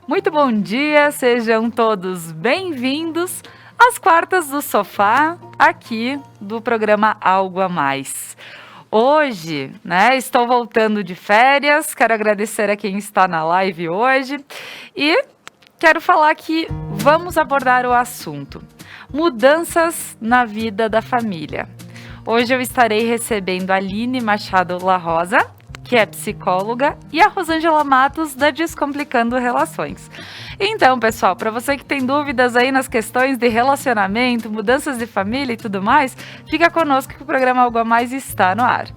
Muito bom dia, sejam todos bem-vindos às quartas do sofá, aqui do programa Algo a Mais. Hoje, estou voltando de férias, quero agradecer a quem está na live hoje e quero falar que vamos abordar o assunto mudanças na vida da família. Hoje eu estarei recebendo a Aline Machado La Rosa, que é psicóloga, e a Rosângela Matos, da Descomplicando Relações. Então, pessoal, para você que tem dúvidas aí nas questões de relacionamento, mudanças de família e tudo mais, fica conosco que o programa Algo a Mais está no ar.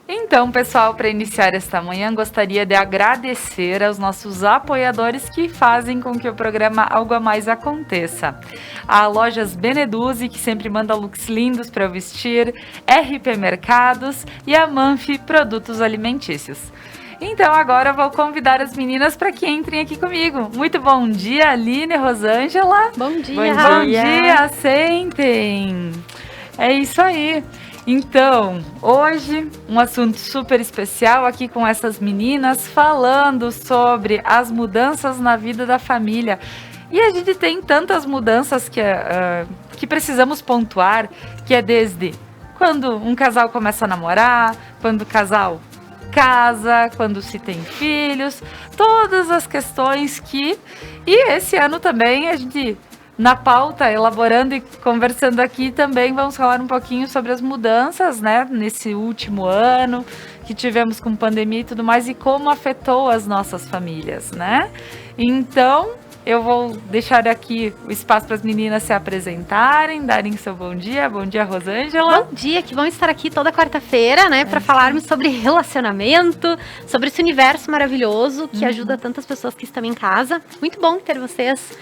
Então, pessoal, para iniciar esta manhã, gostaria de agradecer aos nossos apoiadores que fazem com que o programa Algo a Mais aconteça. A Lojas Beneduzzi, que sempre manda looks lindos para eu vestir, RP Mercados e a Manfi Produtos Alimentícios. Então, agora eu vou convidar as meninas para que entrem aqui comigo. Muito bom dia, Aline, Rosângela. Bom dia. Bom dia, sentem. É isso aí. Então, hoje, um assunto super especial aqui com essas meninas, falando sobre as mudanças na vida da família. E a gente tem tantas mudanças que precisamos pontuar, que é desde quando um casal começa a namorar, quando o casal casa, quando se tem filhos, todas as questões que... E esse ano também a gente... Na pauta, elaborando e conversando aqui também, vamos falar um pouquinho sobre as mudanças, nesse último ano que tivemos com pandemia e tudo mais, e como afetou as nossas famílias, Então, eu vou deixar aqui o espaço para as meninas se apresentarem, darem seu bom dia. Bom dia, Rosângela. Bom dia, que bom estar aqui toda quarta-feira, para falarmos sobre relacionamento, sobre esse universo maravilhoso que ajuda tantas pessoas que estão em casa. Muito bom ter vocês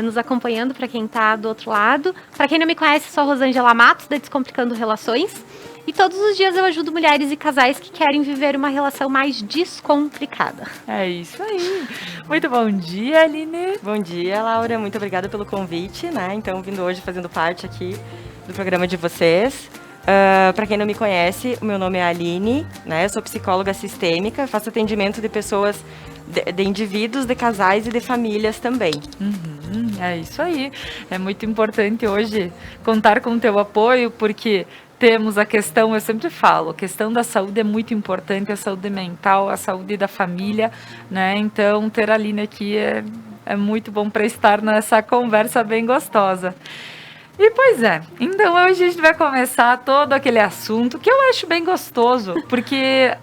nos acompanhando, para quem está do outro lado. Para quem não me conhece, sou a Rosângela Matos, da Descomplicando Relações. E todos os dias eu ajudo mulheres e casais que querem viver uma relação mais descomplicada. É isso aí. Muito bom dia, Aline. Bom dia, Laura. Muito obrigada pelo convite, Então, vindo hoje fazendo parte aqui do programa de vocês. Para quem não me conhece, o meu nome é Aline, Eu sou psicóloga sistêmica, faço atendimento de pessoas, de indivíduos, de casais e de famílias também. É isso aí. É muito importante hoje contar com o teu apoio, porque temos a questão, eu sempre falo, a questão da saúde é muito importante, a saúde mental, a saúde da família, Então, ter a Aline aqui é muito bom para estar nessa conversa bem gostosa. E pois é, então hoje a gente vai começar todo aquele assunto que eu acho bem gostoso, porque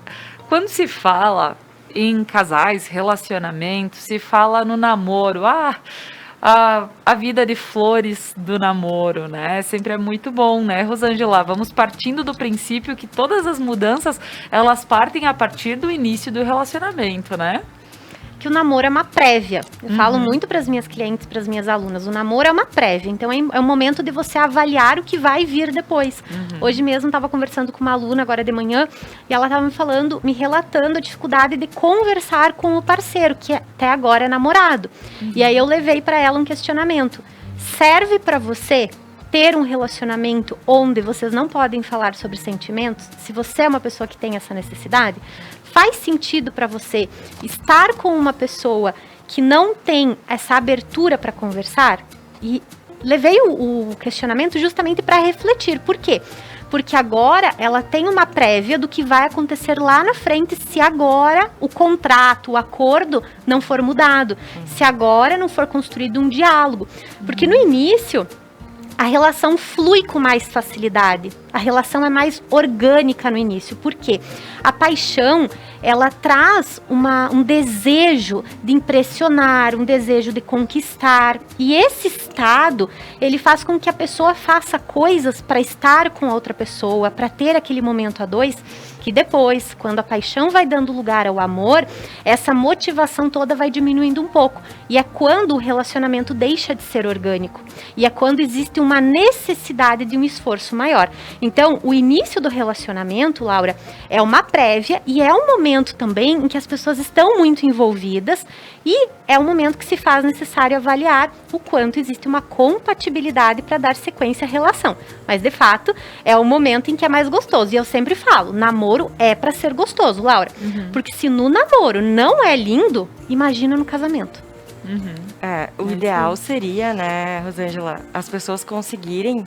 quando se fala em casais, relacionamentos, se fala no namoro, a vida de flores do namoro, Sempre é muito bom, Rosângela? Vamos partindo do princípio que todas as mudanças, elas partem a partir do início do relacionamento, Que o namoro é uma prévia. Eu falo muito para as minhas clientes, para as minhas alunas, o namoro é uma prévia. Então, é o momento de você avaliar o que vai vir depois. Hoje mesmo, estava conversando com uma aluna, agora de manhã, e ela estava me relatando a dificuldade de conversar com o parceiro, que até agora é namorado. E aí, eu levei para ela um questionamento. Serve para você ter um relacionamento onde vocês não podem falar sobre sentimentos? Se você é uma pessoa que tem essa necessidade, faz sentido para você estar com uma pessoa que não tem essa abertura para conversar? E levei o questionamento justamente para refletir. Por quê? Porque agora ela tem uma prévia do que vai acontecer lá na frente se agora o contrato, o acordo não for mudado, se agora não for construído um diálogo. Porque no início a relação flui com mais facilidade, a relação é mais orgânica no início. Por quê? A paixão, ela traz um desejo de impressionar, um desejo de conquistar. E esse estado, ele faz com que a pessoa faça coisas para estar com a outra pessoa, para ter aquele momento a dois, que depois, quando a paixão vai dando lugar ao amor, essa motivação toda vai diminuindo um pouco. E é quando o relacionamento deixa de ser orgânico. E é quando existe uma necessidade de um esforço maior. Então, o início do relacionamento, Laura, é uma prévia e é um momento momento também em que as pessoas estão muito envolvidas e é um momento que se faz necessário avaliar o quanto existe uma compatibilidade para dar sequência à relação. Mas, de fato, é o momento em que é mais gostoso. E eu sempre falo, namoro é para ser gostoso, Laura. Porque se no namoro não é lindo, imagina no casamento. O ideal seria, né, Rosângela, as pessoas conseguirem.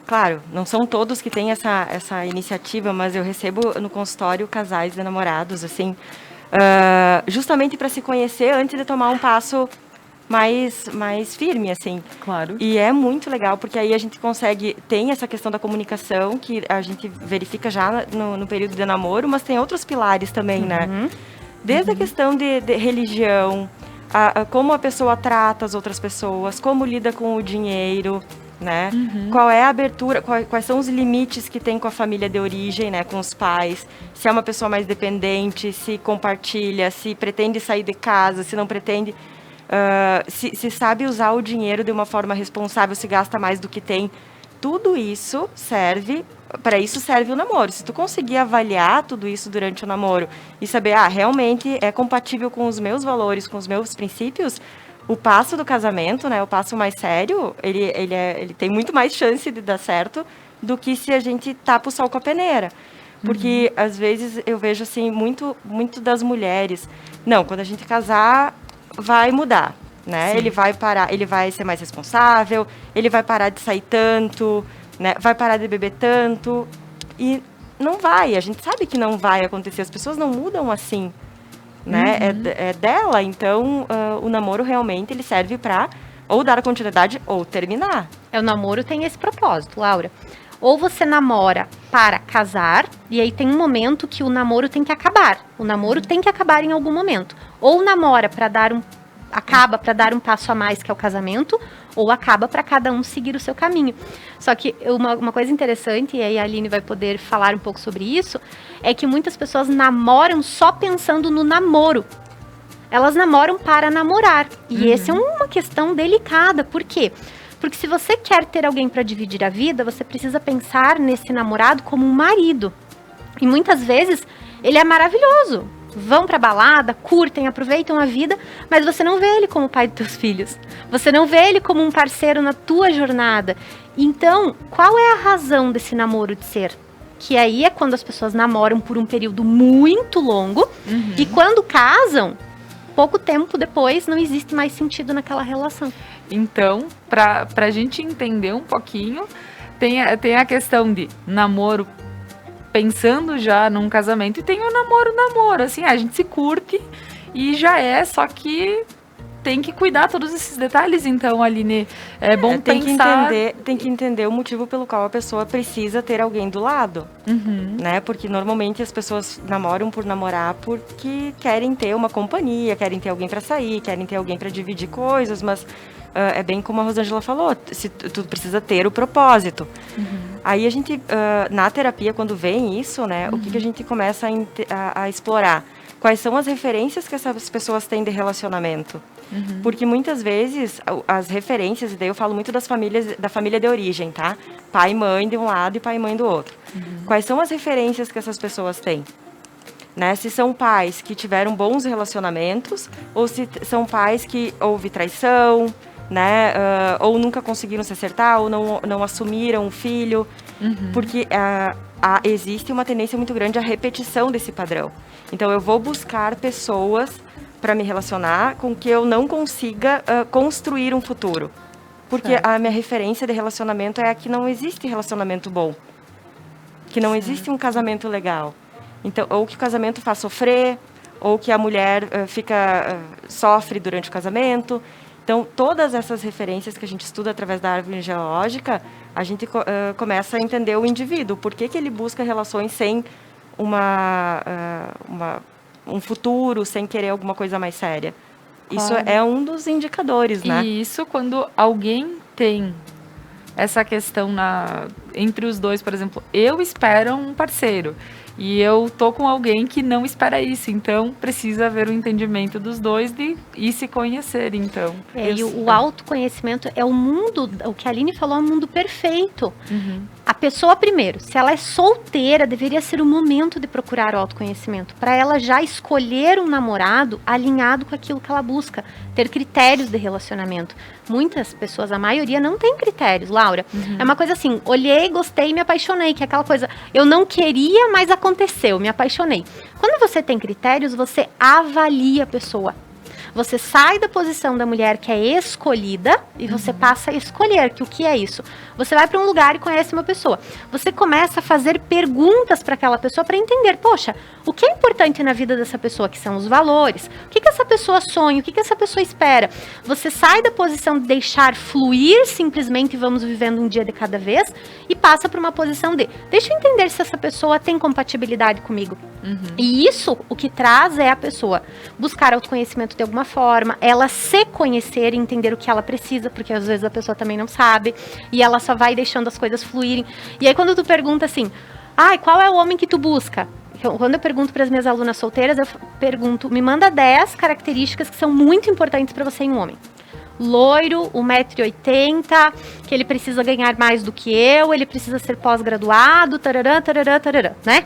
Claro, não são todos que têm essa iniciativa, mas eu recebo no consultório casais de namorados, assim, justamente para se conhecer antes de tomar um passo mais firme, assim. Claro. E é muito legal, porque aí a gente tem essa questão da comunicação, que a gente verifica já no período de namoro, mas tem outros pilares também, né? Desde a questão de religião, como a pessoa trata as outras pessoas, como lida com o dinheiro, né? Qual é a abertura, quais são os limites que tem com a família de origem, né? Com os pais, se é uma pessoa mais dependente, se compartilha, se pretende sair de casa, se não pretende, se sabe usar o dinheiro de uma forma responsável, se gasta mais do que tem. Tudo isso serve o namoro. Se tu conseguir avaliar tudo isso durante o namoro e saber, realmente é compatível com os meus valores, com os meus princípios, o passo do casamento, né, o passo mais sério, ele tem muito mais chance de dar certo do que se a gente tapa o sol com a peneira. Porque, às vezes, eu vejo, assim, muito das mulheres, não, quando a gente casar, vai mudar, né? Ele vai parar, ele vai ser mais responsável, ele vai parar de sair tanto, né? Vai parar de beber tanto. E não vai, a gente sabe que não vai acontecer, as pessoas não mudam assim. Né? É dela, então o namoro realmente ele serve para ou dar continuidade ou terminar. O namoro tem esse propósito, Laura. Ou você namora para casar, e aí tem um momento que o namoro tem que acabar. O namoro tem que acabar em algum momento. Ou namora para acaba para dar um passo a mais, que é o casamento, ou acaba para cada um seguir o seu caminho. Só que uma coisa interessante, e aí a Aline vai poder falar um pouco sobre isso, é que muitas pessoas namoram só pensando no namoro. Elas namoram para namorar. E essa é uma questão delicada. Por quê? Porque se você quer ter alguém para dividir a vida, você precisa pensar nesse namorado como um marido. E muitas vezes ele é maravilhoso. Vão pra balada, curtem, aproveitam a vida, mas você não vê ele como o pai dos teus filhos. Você não vê ele como um parceiro na tua jornada. Então, qual é a razão desse namoro de ser? Que aí é quando as pessoas namoram por um período muito longo e quando casam, pouco tempo depois, não existe mais sentido naquela relação. Então, pra gente entender um pouquinho, tem a questão de namoro pensando já num casamento, e tem o namoro, assim, a gente se curte e já só que tem que cuidar todos esses detalhes, então, Aline, é bom pensar... Tem que entender o motivo pelo qual a pessoa precisa ter alguém do lado, né? Porque normalmente as pessoas namoram por namorar porque querem ter uma companhia, querem ter alguém para sair, querem ter alguém para dividir coisas, mas é bem como a Rosângela falou, tu precisa ter o propósito. Aí a gente, na terapia, quando vem isso, né, o que a gente começa a explorar? Quais são as referências que essas pessoas têm de relacionamento? Porque muitas vezes as referências, e daí eu falo muito da família de origem, tá? Pai e mãe de um lado e pai e mãe do outro. Quais são as referências que essas pessoas têm? Né? Se são pais que tiveram bons relacionamentos, ou se são pais que houve traição, né? Ou nunca conseguiram se acertar, ou não assumiram o filho. Porque existe uma tendência muito grande à repetição desse padrão. Então, eu vou buscar pessoas para me relacionar com que eu não consiga construir um futuro. Porque a minha referência de relacionamento é a que não existe relacionamento bom. Que não existe um casamento legal. Então, ou que o casamento faz sofrer, ou que a mulher sofre durante o casamento. Então, todas essas referências que a gente estuda através da árvore genealógica, a gente começa a entender o indivíduo. Por que ele busca relações sem um futuro, sem querer alguma coisa mais séria? Claro. Isso é um dos indicadores, né? E isso quando alguém tem essa questão entre os dois, por exemplo, eu espero um parceiro. E eu tô com alguém que não espera isso, então precisa haver um entendimento dos dois de ir se conhecer, então. E o autoconhecimento é o mundo, o que a Aline falou, é um mundo perfeito. A pessoa, primeiro, se ela é solteira, deveria ser o momento de procurar o autoconhecimento, para ela já escolher um namorado alinhado com aquilo que ela busca, ter critérios de relacionamento. Muitas pessoas, a maioria, não tem critérios, Laura. É uma coisa assim, olhei, gostei, me apaixonei, que é aquela coisa, eu não queria, mas aconteceu, me apaixonei. Quando você tem critérios, você avalia a pessoa. Você sai da posição da mulher que é escolhida e você passa a escolher, que o que é isso? Você vai para um lugar e conhece uma pessoa. Você começa a fazer perguntas para aquela pessoa para entender, poxa, o que é importante na vida dessa pessoa, que são os valores, o que essa pessoa sonha, o que essa pessoa espera. Você sai da posição de deixar fluir simplesmente vamos vivendo um dia de cada vez e passa para uma posição de, deixa eu entender se essa pessoa tem compatibilidade comigo. E isso, o que traz é a pessoa buscar autoconhecimento de alguma forma, ela se conhecer e entender o que ela precisa, porque às vezes a pessoa também não sabe, e ela só vai deixando as coisas fluírem. E aí quando tu pergunta assim, qual é o homem que tu busca? Quando eu pergunto para as minhas alunas solteiras, eu pergunto, me manda 10 características que são muito importantes para você em um homem. Loiro, 1,80 m, que ele precisa ganhar mais do que eu, ele precisa ser pós-graduado, tararã, tararã, tararã, né?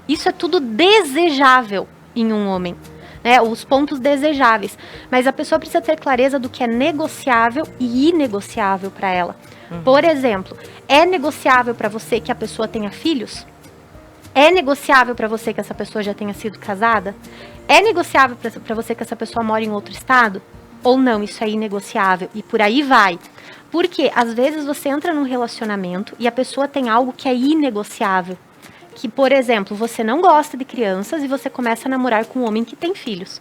Isso é tudo desejável em um homem, né? Os pontos desejáveis. Mas a pessoa precisa ter clareza do que é negociável e inegociável para ela. Por exemplo, é negociável para você que a pessoa tenha filhos? É negociável para você que essa pessoa já tenha sido casada? É negociável para você que essa pessoa mora em outro estado? Ou não, isso é inegociável? E por aí vai. Porque às vezes você entra num relacionamento e a pessoa tem algo que é inegociável. Que, por exemplo, você não gosta de crianças e você começa a namorar com um homem que tem filhos.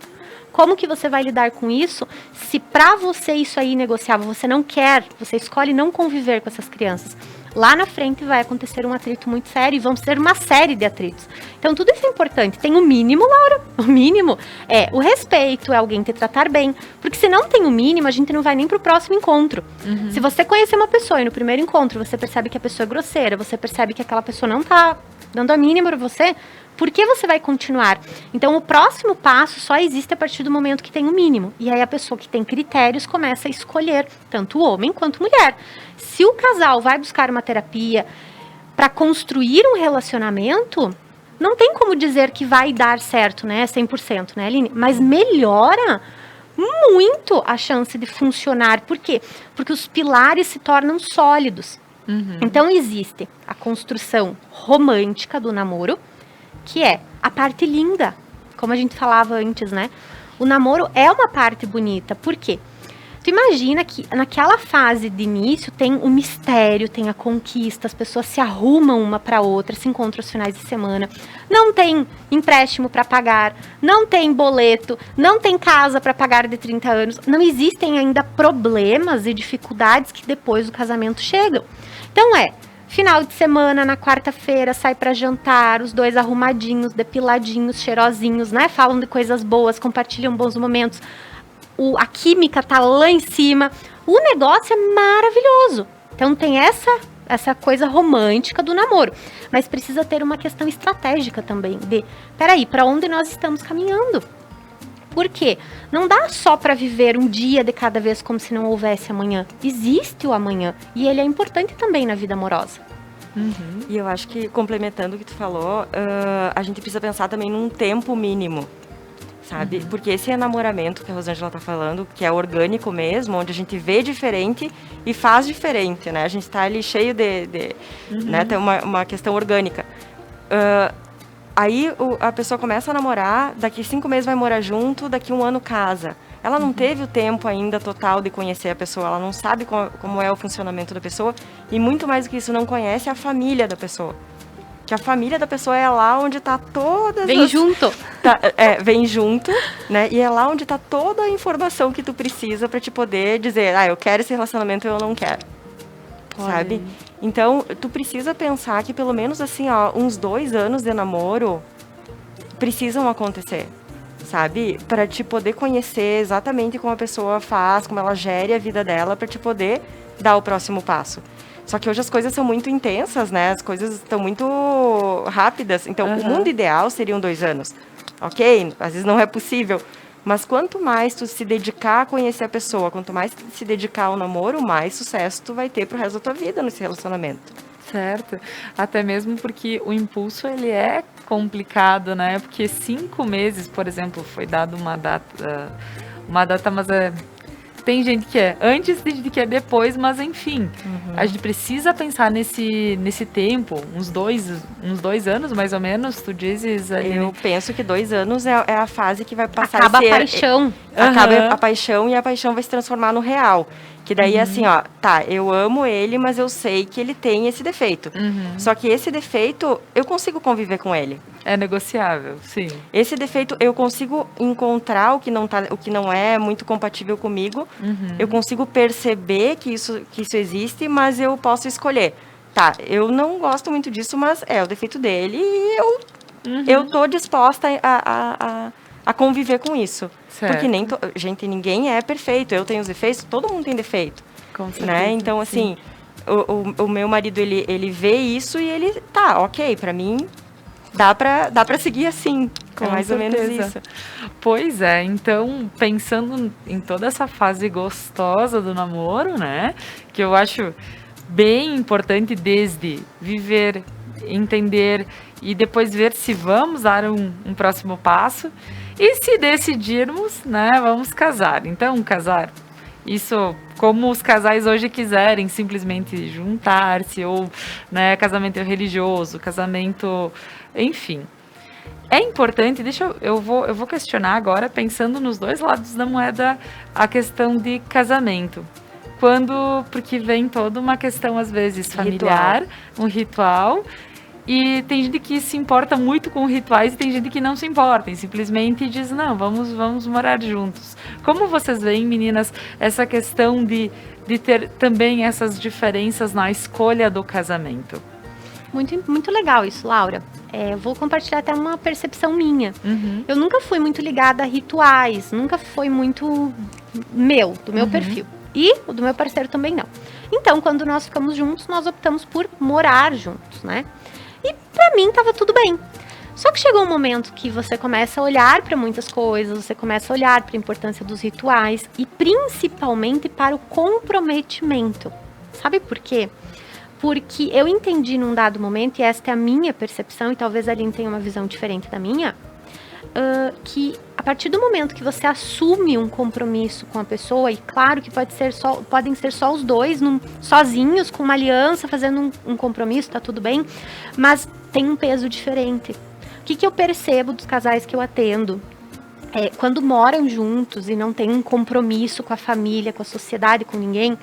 Como que você vai lidar com isso se pra você isso é inegociável, você não quer, você escolhe não conviver com essas crianças? Lá na frente vai acontecer um atrito muito sério e vão ser uma série de atritos. Então tudo isso é importante. Tem o mínimo, Laura. O mínimo é o respeito, é alguém te tratar bem. Porque se não tem o mínimo, a gente não vai nem pro próximo encontro. Se você conhecer uma pessoa e no primeiro encontro você percebe que a pessoa é grosseira, você percebe que aquela pessoa não tá dando a mínima para você, por que você vai continuar? Então, o próximo passo só existe a partir do momento que tem o mínimo. E aí a pessoa que tem critérios começa a escolher, tanto o homem quanto a mulher. Se o casal vai buscar uma terapia para construir um relacionamento, não tem como dizer que vai dar certo, né? 100%, né, Aline? Mas melhora muito a chance de funcionar. Por quê? Porque os pilares se tornam sólidos. Então, existe a construção romântica do namoro, que é a parte linda, como a gente falava antes, né? O namoro é uma parte bonita, por quê? Tu imagina que naquela fase de início tem o mistério, tem a conquista, as pessoas se arrumam uma para outra, se encontram aos finais de semana, não tem empréstimo para pagar, não tem boleto, não tem casa para pagar de 30 anos, não existem ainda problemas e dificuldades que depois do casamento chegam. Então final de semana, na quarta-feira, sai para jantar, os dois arrumadinhos, depiladinhos, cheirosinhos, né? Falam de coisas boas, compartilham bons momentos. A química tá lá em cima. O negócio é maravilhoso. Então tem essa coisa romântica do namoro. Mas precisa ter uma questão estratégica também. Peraí, para onde nós estamos caminhando? Por quê? Não dá só para viver um dia de cada vez como se não houvesse amanhã. Existe o amanhã. E ele é importante também na vida amorosa. E eu acho que, complementando o que tu falou, a gente precisa pensar também num tempo mínimo, sabe? Porque esse namoramento que a Rosângela tá falando, que é orgânico mesmo, onde a gente vê diferente e faz diferente, né? A gente tá ali cheio né? Tem uma questão orgânica. Aí a pessoa começa a namorar, daqui 5 meses vai morar junto, daqui 1 ano casa. Ela não teve o tempo ainda total de conhecer a pessoa, ela não sabe como é o funcionamento da pessoa e muito mais do que isso, não conhece a família da pessoa. Que a família da pessoa é lá onde tá todas junto. Vem junto, né? E é lá onde tá toda a informação que tu precisa para te poder dizer, eu quero esse relacionamento ou eu não quero. Sabe? Então, tu precisa pensar que pelo menos assim, uns 2 anos de namoro precisam acontecer, sabe? Para te poder conhecer exatamente como a pessoa faz, como ela gere a vida dela, para te poder dar o próximo passo. Só que hoje as coisas são muito intensas, né? As coisas estão muito rápidas. Então, o mundo ideal seriam 2 anos. Ok? Às vezes não é possível. Mas quanto mais tu se dedicar a conhecer a pessoa, quanto mais tu se dedicar ao namoro, mais sucesso tu vai ter pro resto da tua vida nesse relacionamento. Certo. Até mesmo porque o impulso, ele é complicado, né? Porque 5 meses, por exemplo, foi dado uma data, mas tem gente que é antes, tem gente que é depois, mas enfim, a gente precisa pensar nesse tempo, uns dois anos, mais ou menos, tu dizes ali. Eu penso que 2 anos é a fase que vai passar Acaba a paixão. Acaba a paixão e a paixão vai se transformar no real. Que daí, assim, ó, tá, eu amo ele, mas eu sei que ele tem esse defeito. Só que esse defeito, eu consigo conviver com ele. É negociável, sim. Esse defeito, eu consigo encontrar o que não é muito compatível comigo. Eu consigo perceber que isso existe, mas eu posso escolher. Tá, eu não gosto muito disso, mas é o defeito dele e eu tô disposta a conviver com isso. Certo. Porque gente, ninguém é perfeito. Eu tenho os defeitos, todo mundo tem defeito. Com certeza, Né? Então, assim, o meu marido, ele vê isso e ele, tá, ok, pra mim, dá pra seguir assim. Com é mais certeza. ou menos isso. Pois é, então, pensando em toda essa fase gostosa do namoro, né? Que eu acho bem importante desde viver, entender e depois ver se vamos dar um próximo passo. E se decidirmos, né, vamos casar. Então, casar, isso como os casais hoje quiserem, simplesmente juntar-se, ou, né, casamento religioso, casamento, enfim. É importante, eu vou questionar agora, pensando nos dois lados da moeda, a questão de casamento. Porque vem toda uma questão, às vezes, familiar, um ritual. E tem gente que se importa muito com rituais e tem gente que não se importa. E simplesmente diz, não, vamos morar juntos. Como vocês veem, meninas, essa questão de ter também essas diferenças na escolha do casamento? Muito, muito legal isso, Laura. Vou compartilhar até uma percepção minha. Eu nunca fui muito ligada a rituais, nunca foi muito do meu perfil. E o do meu parceiro também não. Então, quando nós ficamos juntos, nós optamos por morar juntos, né? E pra mim tava tudo bem. Só que chegou um momento que você começa a olhar para muitas coisas, você começa a olhar para a importância dos rituais e principalmente para o comprometimento. Sabe por quê? Porque eu entendi num dado momento, e esta é a minha percepção, e talvez a Aline tenha uma visão diferente da minha, que a partir do momento que você assume um compromisso com a pessoa, e claro que podem ser só os dois, sozinhos, com uma aliança, fazendo um compromisso, tá tudo bem, mas tem um peso diferente. O que eu percebo dos casais que eu atendo? Quando moram juntos e não tem um compromisso com a família, com a sociedade, com ninguém,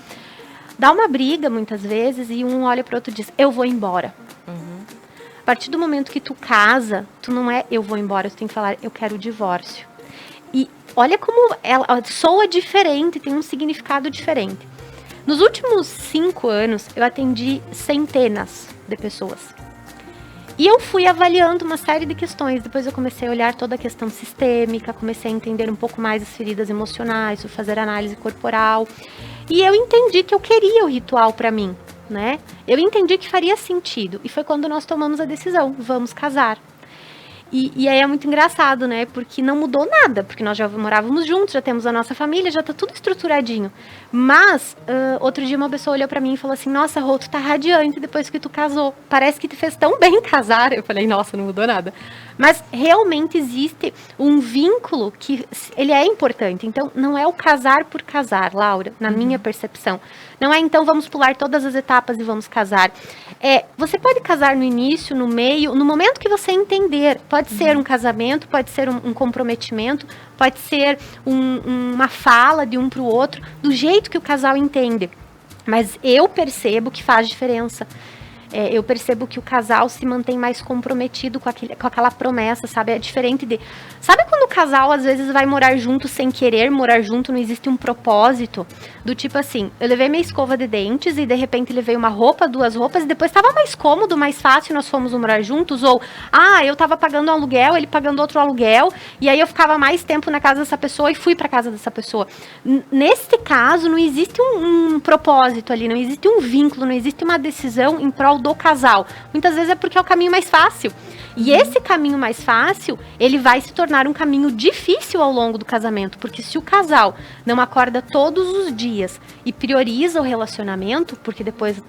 dá uma briga muitas vezes e um olha para o outro e diz, eu vou embora. A partir do momento que tu casa, tu não é eu vou embora, tu tem que falar eu quero o divórcio. E olha como ela soa diferente, tem um significado diferente. Nos últimos 5 anos, eu atendi centenas de pessoas. E eu fui avaliando uma série de questões. Depois eu comecei a olhar toda a questão sistêmica, comecei a entender um pouco mais as feridas emocionais, fui fazer análise corporal. E eu entendi que eu queria o ritual para mim, né? Eu entendi que faria sentido. E foi quando nós tomamos a decisão, vamos casar. E aí é muito engraçado, né? Porque não mudou nada, porque nós já morávamos juntos, já temos a nossa família, já tá tudo estruturadinho. Mas, outro dia uma pessoa olhou pra mim e falou assim, nossa, Rô, tu tá radiante depois que tu casou. Parece que te fez tão bem casar. Eu falei, nossa, não mudou nada. Mas realmente existe um vínculo que ele é importante. Então, não é o casar por casar, Laura, na minha percepção. Não é, então, vamos pular todas as etapas e vamos casar. Você pode casar no início, no meio, no momento que você entender. Pode ser um casamento, pode ser um comprometimento, pode ser uma fala de um para o outro, do jeito que o casal entende. Mas eu percebo que faz diferença. eu percebo que o casal se mantém mais comprometido com aquela promessa, sabe? É diferente de... Sabe quando o casal, às vezes, vai morar junto sem querer morar junto, não existe um propósito? Do tipo assim, eu levei minha escova de dentes e, de repente, levei uma roupa, 2 roupas, e depois estava mais cômodo, mais fácil, nós fomos morar juntos. Ou, eu estava pagando um aluguel, ele pagando outro aluguel, e aí eu ficava mais tempo na casa dessa pessoa e fui para casa dessa pessoa. Nesse caso, não existe um propósito ali, não existe um vínculo, não existe uma decisão em prol do casal. Muitas vezes é porque é o caminho mais fácil. E esse caminho mais fácil, ele vai se tornar um caminho difícil ao longo do casamento. Porque se o casal não acorda todos os dias e prioriza o relacionamento, porque depois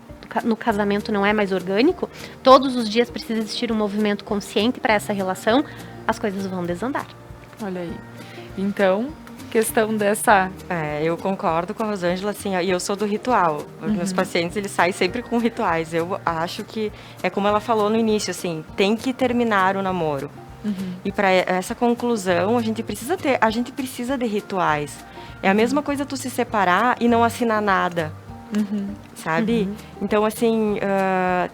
no casamento não é mais orgânico, todos os dias precisa existir um movimento consciente para essa relação, as coisas vão desandar. Olha aí. Então, questão dessa... eu concordo com a Rosângela, assim, e eu sou do ritual. Meus pacientes, eles saem sempre com rituais. Eu acho que, é como ela falou no início, assim, tem que terminar o namoro. E para essa conclusão, a gente precisa de rituais. É a mesma coisa tu se separar e não assinar nada. Sabe? Então, assim,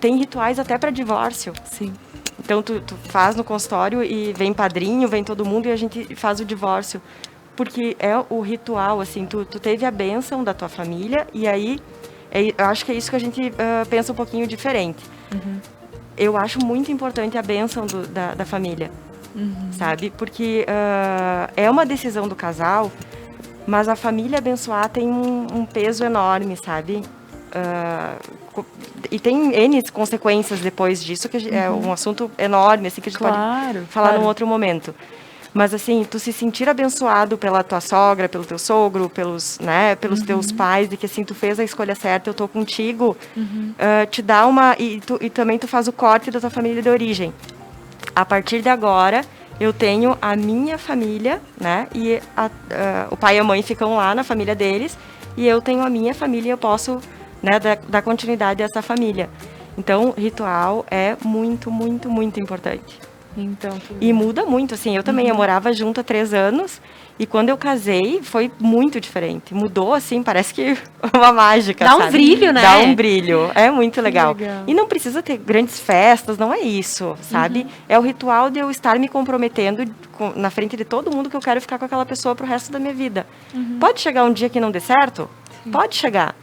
tem rituais até para divórcio. Sim. Então, tu faz no consultório e vem padrinho, vem todo mundo e a gente faz o divórcio. Porque é o ritual, assim, tu teve a bênção da tua família e aí, eu acho que é isso que a gente pensa um pouquinho diferente. Eu acho muito importante a bênção da família, sabe? Porque é uma decisão do casal, mas a família abençoar tem um peso enorme, sabe? E tem N consequências depois disso, que é um assunto enorme, assim, que a gente pode falar num outro momento. Mas, assim, tu se sentir abençoado pela tua sogra, pelo teu sogro, pelos teus pais, de que, assim, tu fez a escolha certa, eu tô contigo, te dá uma... E também tu faz o corte da tua família de origem. A partir de agora, eu tenho a minha família, né? E o pai e a mãe ficam lá na família deles, e eu tenho a minha família e eu posso, né, dar continuidade a essa família. Então, ritual é muito, muito, muito importante. Então, e muda muito, assim, eu também, eu morava junto há 3 anos, e quando eu casei, foi muito diferente. Mudou, assim, parece que uma mágica, Dá sabe? um brilho, né? Dá um brilho, é muito legal. Legal. E não precisa ter grandes festas, não é isso, sabe? É o ritual de eu estar me comprometendo na frente de todo mundo que eu quero ficar com aquela pessoa pro resto da minha vida. Pode chegar um dia que não dê certo? Sim. Pode chegar.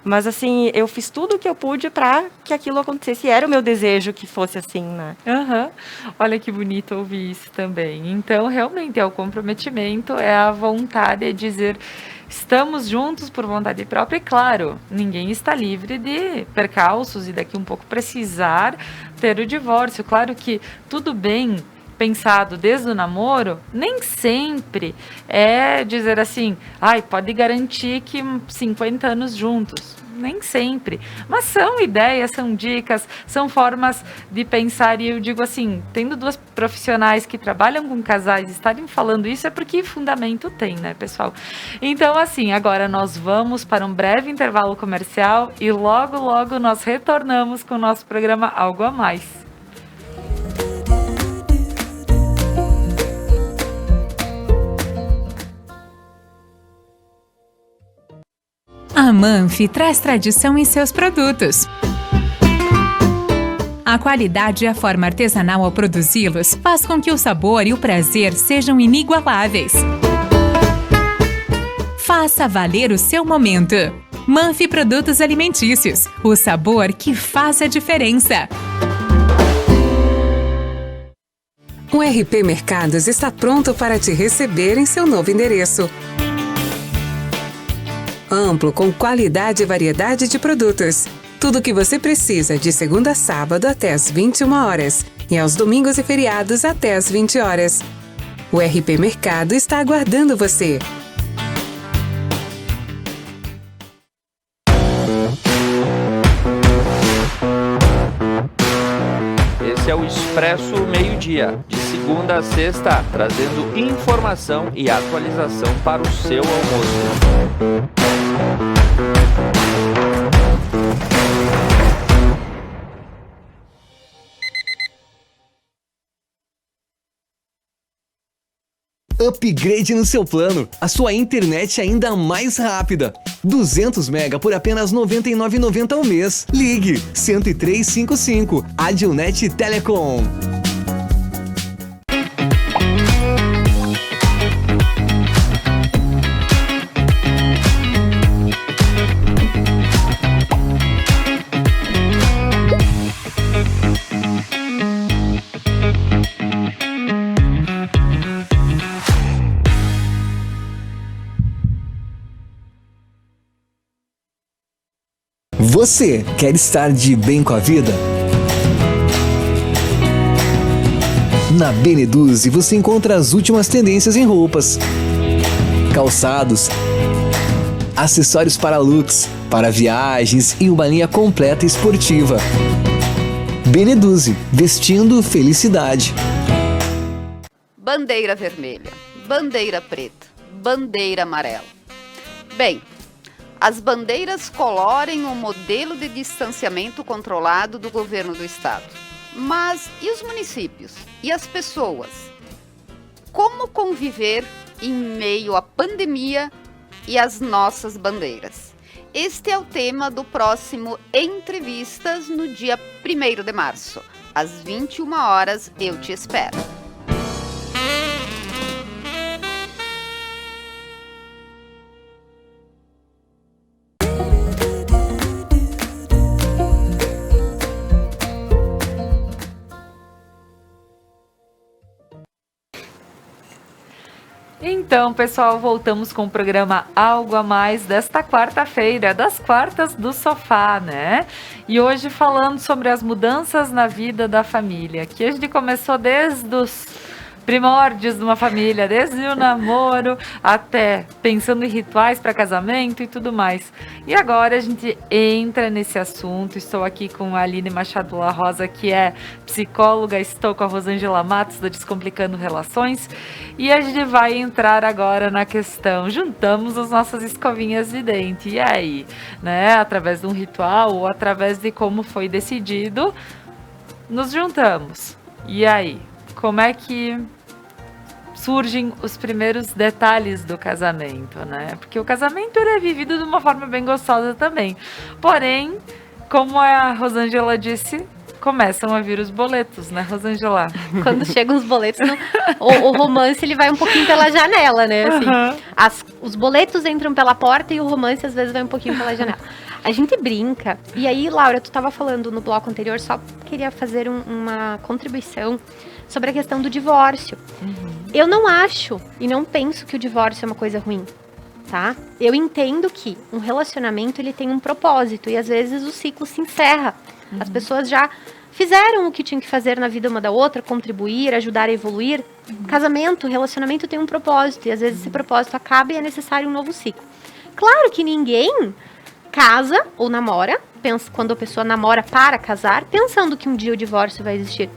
Mas, assim, eu fiz tudo o que eu pude para que aquilo acontecesse. E era o meu desejo que fosse assim, né? Olha que bonito ouvir isso também. Então, realmente, é o comprometimento, é a vontade de dizer... Estamos juntos por vontade própria e, claro, ninguém está livre de percalços e daqui um pouco precisar ter o divórcio. Claro que tudo bem pensado desde o namoro, nem sempre é dizer assim, pode garantir que 50 anos juntos. Nem sempre. Mas são ideias, são dicas, são formas de pensar. E eu digo assim, tendo 2 profissionais que trabalham com casais estarem falando isso, é porque fundamento tem, né, pessoal? Então, assim, agora nós vamos para um breve intervalo comercial e logo, logo nós retornamos com o nosso programa Algo a Mais. A Manfi traz tradição em seus produtos. A qualidade e a forma artesanal ao produzi-los faz com que o sabor e o prazer sejam inigualáveis. Faça valer o seu momento. Manfi Produtos Alimentícios, o sabor que faz a diferença. O RP Mercados está pronto para te receber em seu novo endereço. Amplo, com qualidade e variedade de produtos. Tudo o que você precisa de segunda a sábado até às 21 horas e aos domingos e feriados até às 20 horas. O RP Mercado está aguardando você. Esse é o Expresso Meio-Dia, de segunda a sexta, trazendo informação e atualização para o seu almoço. upgrade no seu plano. A sua internet ainda mais rápida. 200 mega por apenas R$ 99,90 ao mês. Ligue 10355. Adilnet Telecom. Você quer estar de bem com a vida? Na Beneduzzi você encontra as últimas tendências em roupas, calçados, acessórios para looks, para viagens e uma linha completa esportiva. Beneduzzi, vestindo felicidade. Bandeira vermelha, bandeira preta, bandeira amarela. Bem, as bandeiras colorem o modelo de distanciamento controlado do governo do estado. Mas e os municípios? E as pessoas? Como conviver em meio à pandemia e às nossas bandeiras? Este é o tema do próximo Entrevistas no dia 1º de março. Às 21 horas, eu te espero. Então, pessoal, voltamos com o programa Algo a Mais desta quarta-feira, das quartas do sofá, né? E hoje falando sobre as mudanças na vida da família, que a gente começou desde os primórdios de uma família, desde o namoro até pensando em rituais para casamento e tudo mais. E agora a gente entra nesse assunto. Estou aqui com a Aline Machado La Rosa, que é psicóloga, estou com a Rosângela Matos, da Descomplicando Relações, e a gente vai entrar agora na questão, juntamos as nossas escovinhas de dente, e aí, né, através de um ritual ou através de como foi decidido, nos juntamos. E aí, como é que surgem os primeiros detalhes do casamento, né? Porque o casamento ele é vivido de uma forma bem gostosa também. Porém, como a Rosângela disse, começam a vir os boletos, né, Rosângela? Quando chegam os boletos, o romance ele vai um pouquinho pela janela, né? Assim, os boletos entram pela porta e o romance às vezes vai um pouquinho pela janela. A gente brinca. E aí, Laura, tu estava falando no bloco anterior, só queria fazer uma contribuição sobre a questão do divórcio. Eu não acho e não penso que o divórcio é uma coisa ruim, tá? Eu entendo que um relacionamento ele tem um propósito e às vezes o ciclo se encerra. As pessoas já fizeram o que tinham que fazer na vida uma da outra, contribuir, ajudar a evoluir. Casamento, relacionamento tem um propósito e às vezes esse propósito acaba e é necessário um novo ciclo. Claro que ninguém casa ou namora, quando a pessoa namora para casar, pensando que um dia o divórcio vai existir.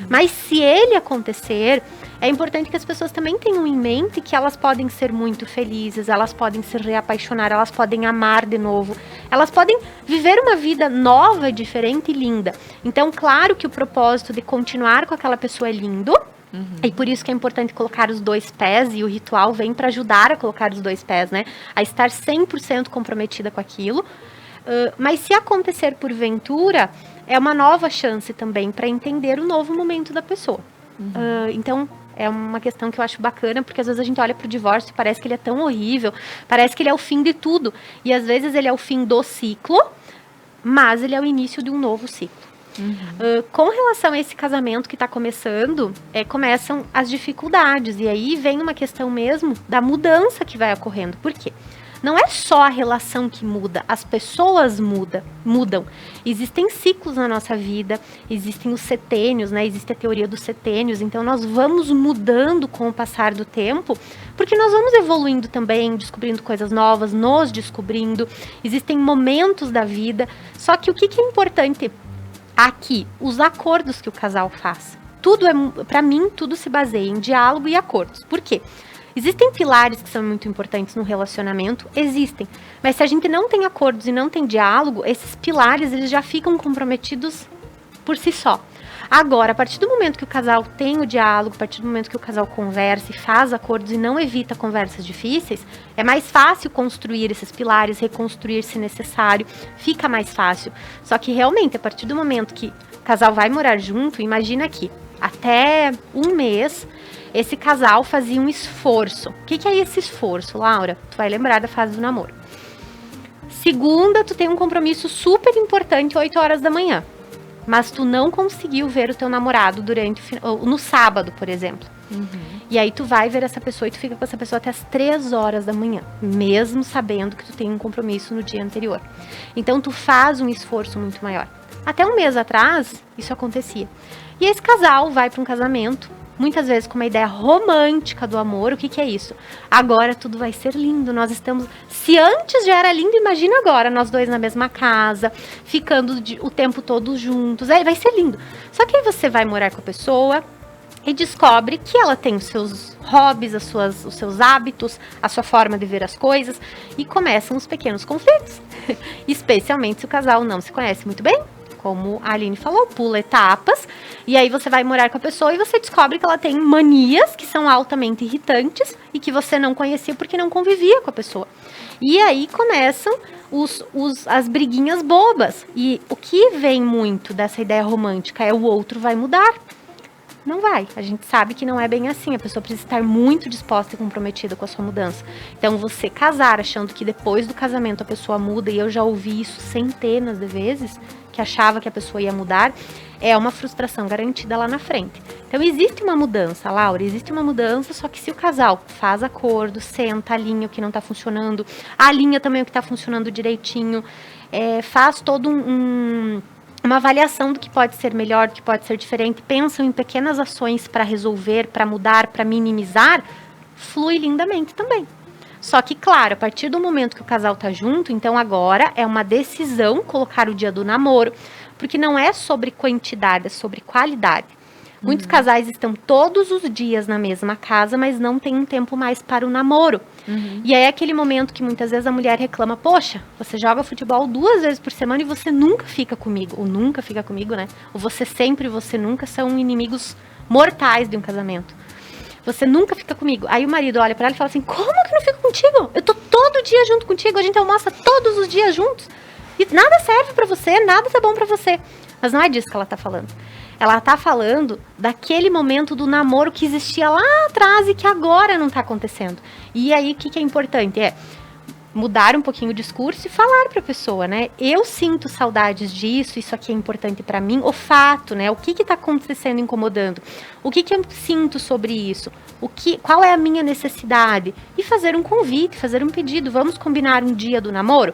Mas se ele acontecer, é importante que as pessoas também tenham em mente que elas podem ser muito felizes, elas podem se reapaixonar, elas podem amar de novo, elas podem viver uma vida nova, diferente e linda. Então, claro que o propósito de continuar com aquela pessoa é lindo, e por isso que é importante colocar os dois pés, e o ritual vem para ajudar a colocar os dois pés, né? A estar 100% comprometida com aquilo. Mas se acontecer porventura, é uma nova chance também para entender o novo momento da pessoa. Então, é uma questão que eu acho bacana, porque às vezes a gente olha pro divórcio e parece que ele é tão horrível, parece que ele é o fim de tudo. E às vezes ele é o fim do ciclo, mas ele é o início de um novo ciclo. Com relação a esse casamento que está começando, começam as dificuldades. E aí vem uma questão mesmo da mudança que vai ocorrendo. Por quê? Não é só a relação que muda, as pessoas mudam. Existem ciclos na nossa vida, existem os setênios, né? Existe a teoria dos setênios, então nós vamos mudando com o passar do tempo, porque nós vamos evoluindo também, descobrindo coisas novas, nos descobrindo, existem momentos da vida, só que o que é importante aqui? Os acordos que o casal faz. Tudo para mim, tudo se baseia em diálogo e acordos. Por quê? Existem pilares que são muito importantes no relacionamento, existem. Mas se a gente não tem acordos e não tem diálogo, esses pilares eles já ficam comprometidos por si só. Agora, a partir do momento que o casal tem o diálogo, a partir do momento que o casal conversa e faz acordos e não evita conversas difíceis, é mais fácil construir esses pilares, reconstruir se necessário, fica mais fácil. Só que realmente, a partir do momento que o casal vai morar junto, imagina que até um mês, esse casal fazia um esforço. O que é esse esforço, Laura? Tu vai lembrar da fase do namoro. Segunda, tu tem um compromisso super importante, 8 horas da manhã. Mas tu não conseguiu ver o teu namorado no sábado, por exemplo. E aí tu vai ver essa pessoa e tu fica com essa pessoa até as 3 horas da manhã, mesmo sabendo que tu tem um compromisso no dia anterior. Então tu faz um esforço muito maior. Até um mês atrás, isso acontecia. E esse casal vai para um casamento, muitas vezes com uma ideia romântica do amor. O que é isso? Agora tudo vai ser lindo, nós estamos... Se antes já era lindo, imagina agora, nós dois na mesma casa, ficando o tempo todo juntos, aí vai ser lindo. Só que aí você vai morar com a pessoa e descobre que ela tem os seus hobbies, os seus hábitos, a sua forma de ver as coisas, e começam os pequenos conflitos, especialmente se o casal não se conhece muito bem. Como a Aline falou, pula etapas, e aí você vai morar com a pessoa e você descobre que ela tem manias que são altamente irritantes e que você não conhecia porque não convivia com a pessoa. E aí começam as briguinhas bobas. E o que vem muito dessa ideia romântica é o outro vai mudar. Não vai. A gente sabe que não é bem assim. A pessoa precisa estar muito disposta e comprometida com a sua mudança. Então, você casar achando que depois do casamento a pessoa muda, e eu já ouvi isso centenas de vezes, que achava que a pessoa ia mudar, é uma frustração garantida lá na frente. Então, existe uma mudança, Laura, existe uma mudança, só que se o casal faz acordo, senta, alinha o que não está funcionando, alinha também o que está funcionando direitinho, faz todo uma avaliação do que pode ser melhor, do que pode ser diferente, pensam em pequenas ações para resolver, para mudar, para minimizar, flui lindamente também. Só que, claro, a partir do momento que o casal tá junto, então agora é uma decisão colocar o dia do namoro, porque não é sobre quantidade, é sobre qualidade. Muitos casais estão todos os dias na mesma casa, mas não tem um tempo mais para o namoro. E aí é aquele momento que muitas vezes a mulher reclama, poxa, você joga futebol 2 vezes por semana e você nunca fica comigo. Ou nunca fica comigo, né? Ou você sempre e você nunca são inimigos mortais de um casamento. Você nunca fica comigo. Aí o marido olha pra ela e fala assim, como que não fico contigo? Eu tô todo dia junto contigo, a gente almoça todos os dias juntos. E nada serve pra você, nada tá bom pra você. Mas não é disso que ela tá falando. Ela tá falando daquele momento do namoro que existia lá atrás e que agora não tá acontecendo. E aí, o que é importante? É mudar um pouquinho o discurso e falar pra pessoa, né? Eu sinto saudades disso, isso aqui é importante pra mim. O fato, né? O que tá acontecendo, incomodando? O que eu sinto sobre isso? Qual é a minha necessidade? E fazer um convite, fazer um pedido. Vamos combinar um dia do namoro?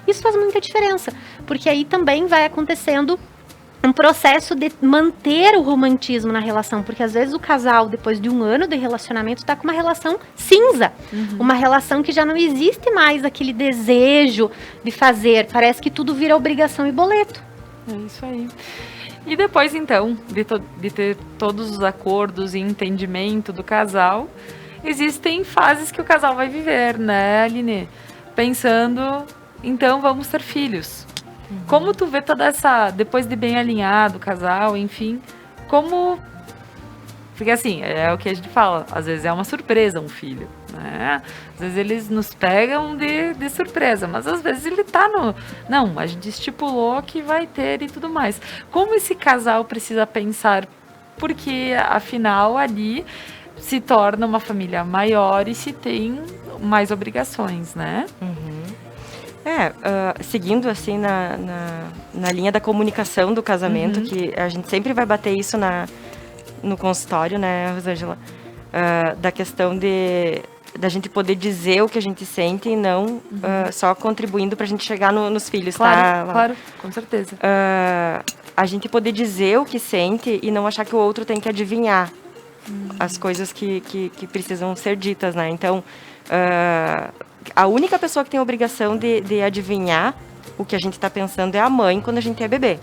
Isso faz muita diferença, porque aí também vai acontecendo um processo de manter o romantismo na relação, porque às vezes o casal, depois de 1 ano de relacionamento, está com uma relação cinza, uma relação que já não existe mais aquele desejo de fazer, parece que tudo vira obrigação e boleto. É isso aí. E depois, então, de ter todos os acordos e entendimento do casal, existem fases que o casal vai viver, né, Aline? Pensando, então, vamos ter filhos. Como tu vê toda essa, depois de bem alinhado o casal, enfim, como... Porque assim, é o que a gente fala, às vezes é uma surpresa um filho, né? Às vezes eles nos pegam de surpresa, mas às vezes ele tá no... Não, a gente estipulou que vai ter e tudo mais. Como esse casal precisa pensar, porque afinal ali se torna uma família maior e se tem mais obrigações, né? Seguindo assim na linha da comunicação do casamento, que a gente sempre vai bater isso no consultório, né, Rosângela? Da questão da gente poder dizer o que a gente sente e não só contribuindo pra gente chegar nos filhos, claro, tá? Claro, com certeza. A gente poder dizer o que sente e não achar que o outro tem que adivinhar as coisas que precisam ser ditas, né? Então, a única pessoa que tem a obrigação de adivinhar o que a gente está pensando é a mãe quando a gente é bebê,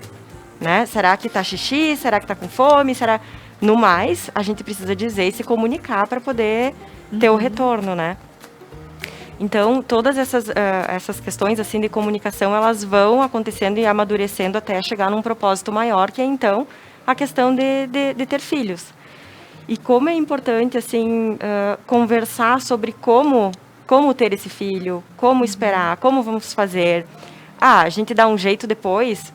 né? Será que tá xixi? Será que tá com fome? No mais, a gente precisa dizer e se comunicar para poder ter o retorno, né? Então, todas essas questões assim de comunicação, elas vão acontecendo e amadurecendo até chegar num propósito maior, que é então a questão de ter filhos. E como é importante, assim, conversar sobre como ter esse filho, como esperar, como vamos fazer. A gente dá um jeito depois.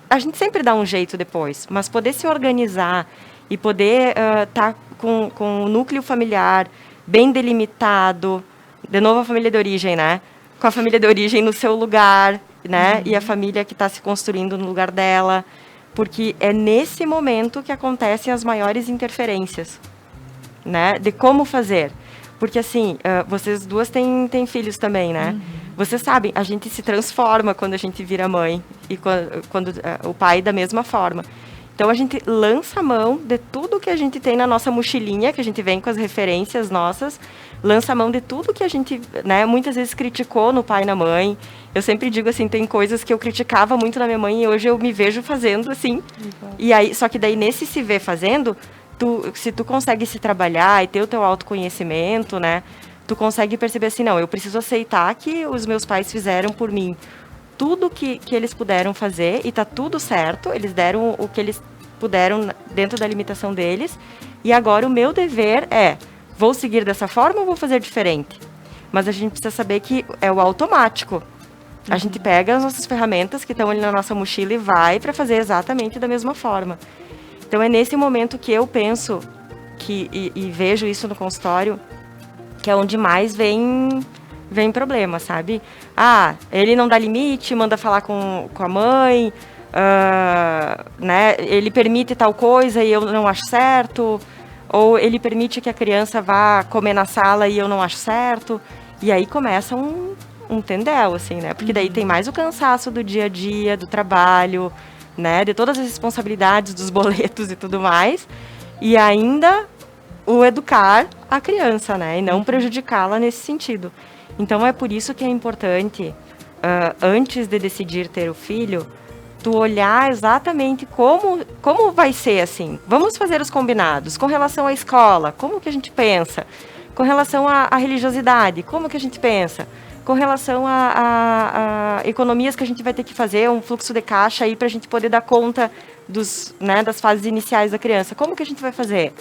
A gente sempre dá um jeito depois, mas poder se organizar e poder estar com o núcleo familiar bem delimitado, de novo a família de origem, né? Com a família de origem no seu lugar, né? E a família que está se construindo no lugar dela, porque é nesse momento que acontecem as maiores interferências, né? De como fazer. Porque, assim, vocês duas têm filhos também, né? Vocês sabem, a gente se transforma quando a gente vira mãe. E quando o pai da mesma forma. Então, a gente lança a mão de tudo que a gente tem na nossa mochilinha, que a gente vem com as referências nossas. Lança a mão de tudo que a gente, né, muitas vezes criticou no pai e na mãe. Eu sempre digo, assim, tem coisas que eu criticava muito na minha mãe e hoje eu me vejo fazendo, assim. E aí, só que daí, nesse se ver fazendo... se tu consegue se trabalhar e ter o teu autoconhecimento, né? Tu consegue perceber assim, não, eu preciso aceitar que os meus pais fizeram por mim tudo que eles puderam fazer e tá tudo certo, eles deram o que eles puderam dentro da limitação deles e agora o meu dever vou seguir dessa forma ou vou fazer diferente? Mas a gente precisa saber que é o automático. A gente pega as nossas ferramentas que estão ali na nossa mochila e vai para fazer exatamente da mesma forma. Então, é nesse momento que eu penso e vejo isso no consultório, que é onde mais vem problema, sabe? Ele não dá limite, manda falar com a mãe, né? Ele permite tal coisa e eu não acho certo, ou ele permite que a criança vá comer na sala e eu não acho certo. E aí começa um tendel, assim, né? Porque daí tem mais o cansaço do dia a dia, do trabalho... né, de todas as responsabilidades dos boletos e tudo mais, e ainda o educar a criança, né, e não prejudicá-la nesse sentido. Então, é por isso que é importante, antes de decidir ter o filho, tu olhar exatamente como vai ser, assim. Vamos fazer os combinados com relação à escola, como que a gente pensa? Com relação à religiosidade, como que a gente pensa? Com relação a economias que a gente vai ter que fazer, um fluxo de caixa aí para a gente poder dar conta das fases iniciais da criança. Como que a gente vai fazer?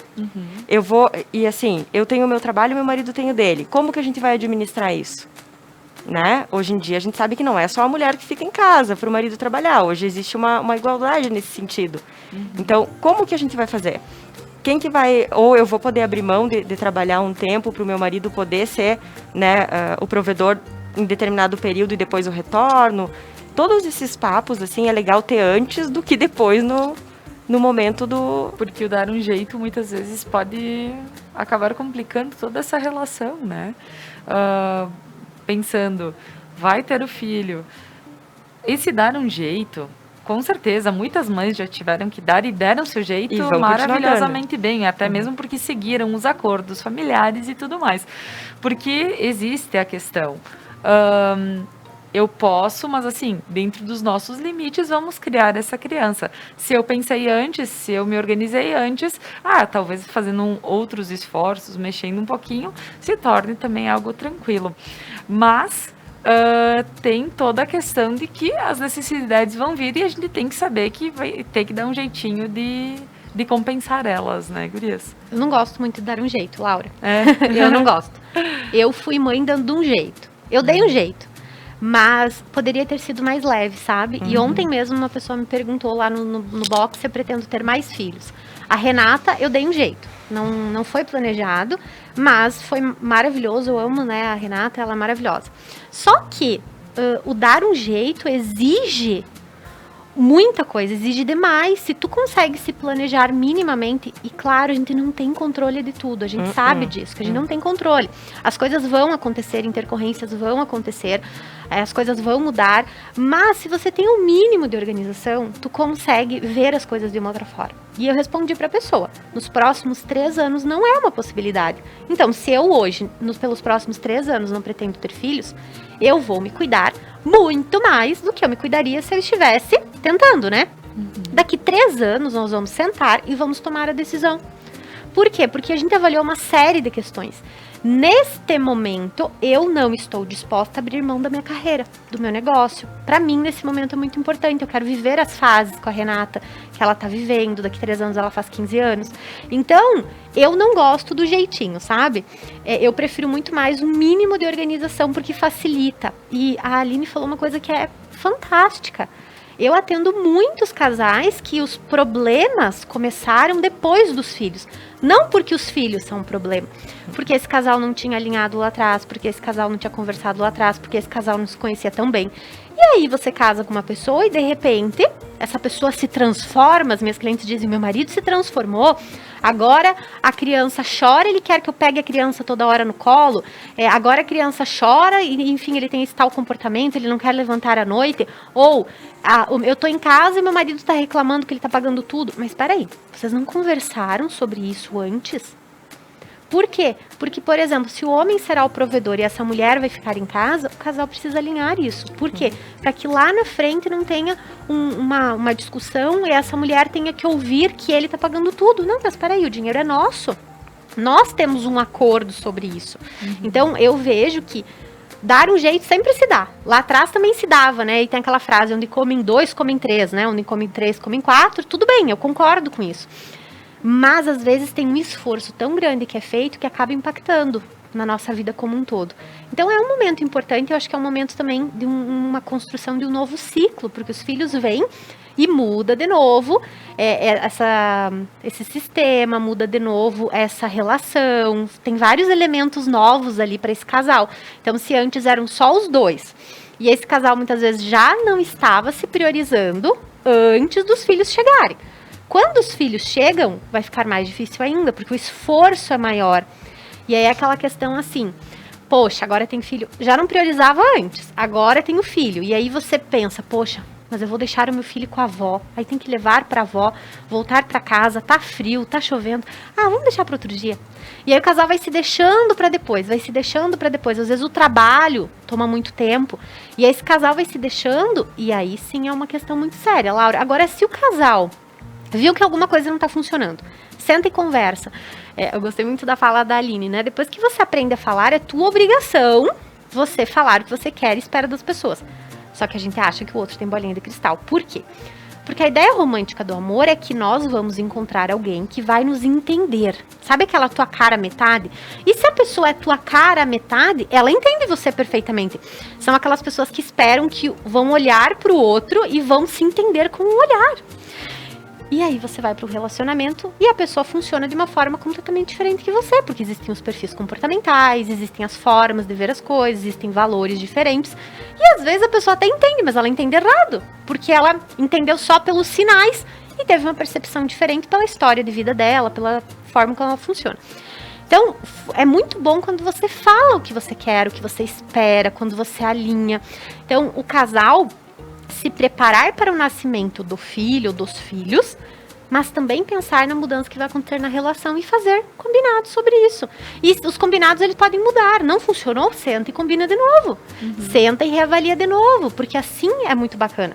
E assim, eu tenho o meu trabalho, meu marido tem o dele. Como que a gente vai administrar isso? Né? Hoje em dia a gente sabe que não é só a mulher que fica em casa para o marido trabalhar. Hoje existe uma igualdade nesse sentido. Então, como que a gente vai fazer? Quem que vai, ou eu vou poder abrir mão de trabalhar um tempo para o meu marido poder ser, né, o provedor em determinado período e depois o retorno. Todos esses papos, assim, é legal ter antes do que depois no momento do... Porque o dar um jeito muitas vezes pode acabar complicando toda essa relação, né? Pensando, vai ter o filho. Esse dar um jeito... Com certeza, muitas mães já tiveram que dar e deram seu jeito maravilhosamente bem, até mesmo porque seguiram os acordos familiares e tudo mais. Porque existe a questão, eu posso, mas assim, dentro dos nossos limites, vamos criar essa criança. Se eu pensei antes, se eu me organizei antes, talvez fazendo outros esforços, mexendo um pouquinho, se torne também algo tranquilo. Mas... tem toda a questão de que as necessidades vão vir e a gente tem que saber que vai ter que dar um jeitinho de compensar elas, né, gurias? Eu não gosto muito de dar um jeito, Laura. Eu não gosto. Eu fui mãe dando um jeito. Eu dei um jeito. Mas poderia ter sido mais leve, sabe? E ontem mesmo uma pessoa me perguntou lá no box se eu pretendo ter mais filhos. A Renata, eu dei um jeito. Não foi planejado, mas foi maravilhoso. Eu amo, né, a Renata, ela é maravilhosa. Só que o dar um jeito exige muita coisa, exige demais. Se tu consegue se planejar minimamente, e claro, a gente não tem controle de tudo, a gente sabe disso, que a gente não tem controle. As coisas vão acontecer, intercorrências vão acontecer, as coisas vão mudar, mas se você tem um mínimo de organização, tu consegue ver as coisas de uma outra forma. E eu respondi para a pessoa, nos próximos 3 anos não é uma possibilidade. Então, se eu hoje, pelos próximos 3 anos, não pretendo ter filhos, eu vou me cuidar muito mais do que eu me cuidaria se eu estivesse tentando, né? Daqui 3 anos nós vamos sentar e vamos tomar a decisão. Por quê? Porque a gente avaliou uma série de questões. Neste momento, eu não estou disposta a abrir mão da minha carreira, do meu negócio. Para mim, nesse momento é muito importante. Eu quero viver as fases com a Renata, que ela tá vivendo. Daqui 3 anos ela faz 15 anos. Então, eu não gosto do jeitinho, sabe? Eu prefiro muito mais um mínimo de organização, porque facilita. E a Aline falou uma coisa que é fantástica. Eu atendo muitos casais que os problemas começaram depois dos filhos. Não porque os filhos são um problema. Porque esse casal não tinha alinhado lá atrás, porque esse casal não tinha conversado lá atrás, porque esse casal não se conhecia tão bem. E aí você casa com uma pessoa e de repente essa pessoa se transforma. As minhas clientes dizem, meu marido se transformou. Agora a criança chora, ele quer que eu pegue a criança toda hora no colo. Agora a criança chora e, enfim, ele tem esse tal comportamento, ele não quer levantar à noite. Ou eu tô em casa e meu marido tá reclamando que ele tá pagando tudo. Mas peraí, vocês não conversaram sobre isso antes? Por quê? Porque, por exemplo, se o homem será o provedor e essa mulher vai ficar em casa, o casal precisa alinhar isso. Por quê? Para que lá na frente não tenha uma discussão e essa mulher tenha que ouvir que ele tá pagando tudo. Não, mas peraí, o dinheiro é nosso. Nós temos um acordo sobre isso. Então, eu vejo que dar um jeito sempre se dá. Lá atrás também se dava, né? E tem aquela frase, onde comem 2, comem 3, né? Onde comem 3, comem 4. Tudo bem, eu concordo com isso. Mas, às vezes, tem um esforço tão grande que é feito que acaba impactando na nossa vida como um todo. Então, é um momento importante. Eu acho que é um momento também de uma construção de um novo ciclo, porque os filhos vêm e muda de novo esse sistema, muda de novo essa relação. Tem vários elementos novos ali para esse casal. Então, se antes eram só os dois, e esse casal muitas vezes já não estava se priorizando antes dos filhos chegarem. Quando os filhos chegam, vai ficar mais difícil ainda, porque o esforço é maior. E aí é aquela questão assim, poxa, agora tem filho. Já não priorizava antes, agora tem o filho. E aí você pensa, poxa, mas eu vou deixar o meu filho com a avó. Aí tem que levar para a avó, voltar para casa, tá frio, tá chovendo. Vamos deixar para outro dia. E aí o casal vai se deixando para depois, Às vezes o trabalho toma muito tempo. E aí esse casal vai se deixando, e aí sim é uma questão muito séria, Laura. Agora, se o casal viu que alguma coisa não está funcionando, senta e conversa. Eu gostei muito da fala da Aline, né? Depois que você aprende a falar, é tua obrigação você falar o que você quer e espera das pessoas. Só que a gente acha que o outro tem bolinha de cristal. Por quê? Porque a ideia romântica do amor é que nós vamos encontrar alguém que vai nos entender. Sabe aquela tua cara metade? E se a pessoa é tua cara metade, ela entende você perfeitamente. São aquelas pessoas que esperam que vão olhar para o outro e vão se entender com o olhar. E aí você vai para o relacionamento e a pessoa funciona de uma forma completamente diferente que você, porque existem os perfis comportamentais, existem as formas de ver as coisas, existem valores diferentes. E às vezes a pessoa até entende, mas ela entende errado, porque ela entendeu só pelos sinais e teve uma percepção diferente pela história de vida dela, pela forma como ela funciona. Então, é muito bom quando você fala o que você quer, o que você espera, quando você alinha. Então, o casal se preparar para o nascimento do filho, dos filhos, mas também pensar na mudança que vai acontecer na relação e fazer combinados sobre isso. E os combinados, eles podem mudar. Não funcionou? Senta e combina de novo. Senta e reavalia de novo, porque assim é muito bacana.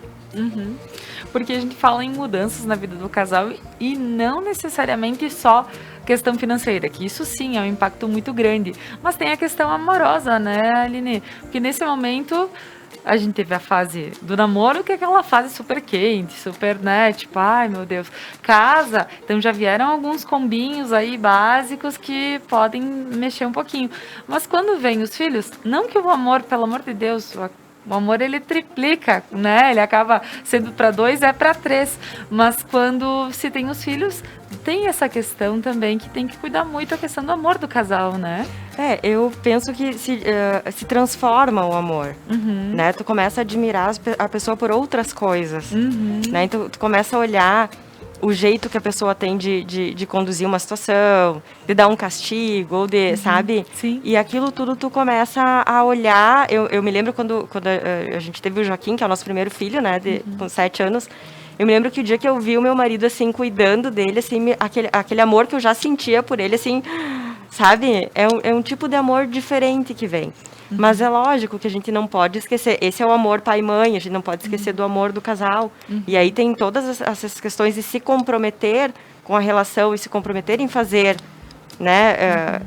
Porque a gente fala em mudanças na vida do casal e não necessariamente só questão financeira, que isso sim é um impacto muito grande. Mas tem a questão amorosa, né, Aline? Porque nesse momento a gente teve a fase do namoro, que é aquela fase super quente, super, né, tipo, ai meu Deus, casa. Então já vieram alguns combinhos aí básicos que podem mexer um pouquinho. Mas quando vem os filhos, não que o amor, pelo amor de Deus, o amor ele triplica, né? Ele acaba sendo para 2, é para 3. Mas quando se tem os filhos, tem essa questão também que tem que cuidar muito a questão do amor do casal, né? Eu penso que se transforma o amor, né? Tu começa a admirar a pessoa por outras coisas, né? Então tu começa a olhar o jeito que a pessoa tem de conduzir uma situação, de dar um castigo, ou de, sabe? Sim. E aquilo tudo tu começa a olhar. Eu me lembro quando a gente teve o Joaquim, que é o nosso primeiro filho, né? Com 7 anos. Eu me lembro que o dia que eu vi o meu marido, assim, cuidando dele, assim, aquele amor que eu já sentia por ele, assim, sabe? É um tipo de amor diferente que vem. Mas é lógico que a gente não pode esquecer. Esse é o amor pai e mãe, a gente não pode esquecer do amor do casal. E aí tem todas essas questões de se comprometer com a relação e se comprometer em fazer, né?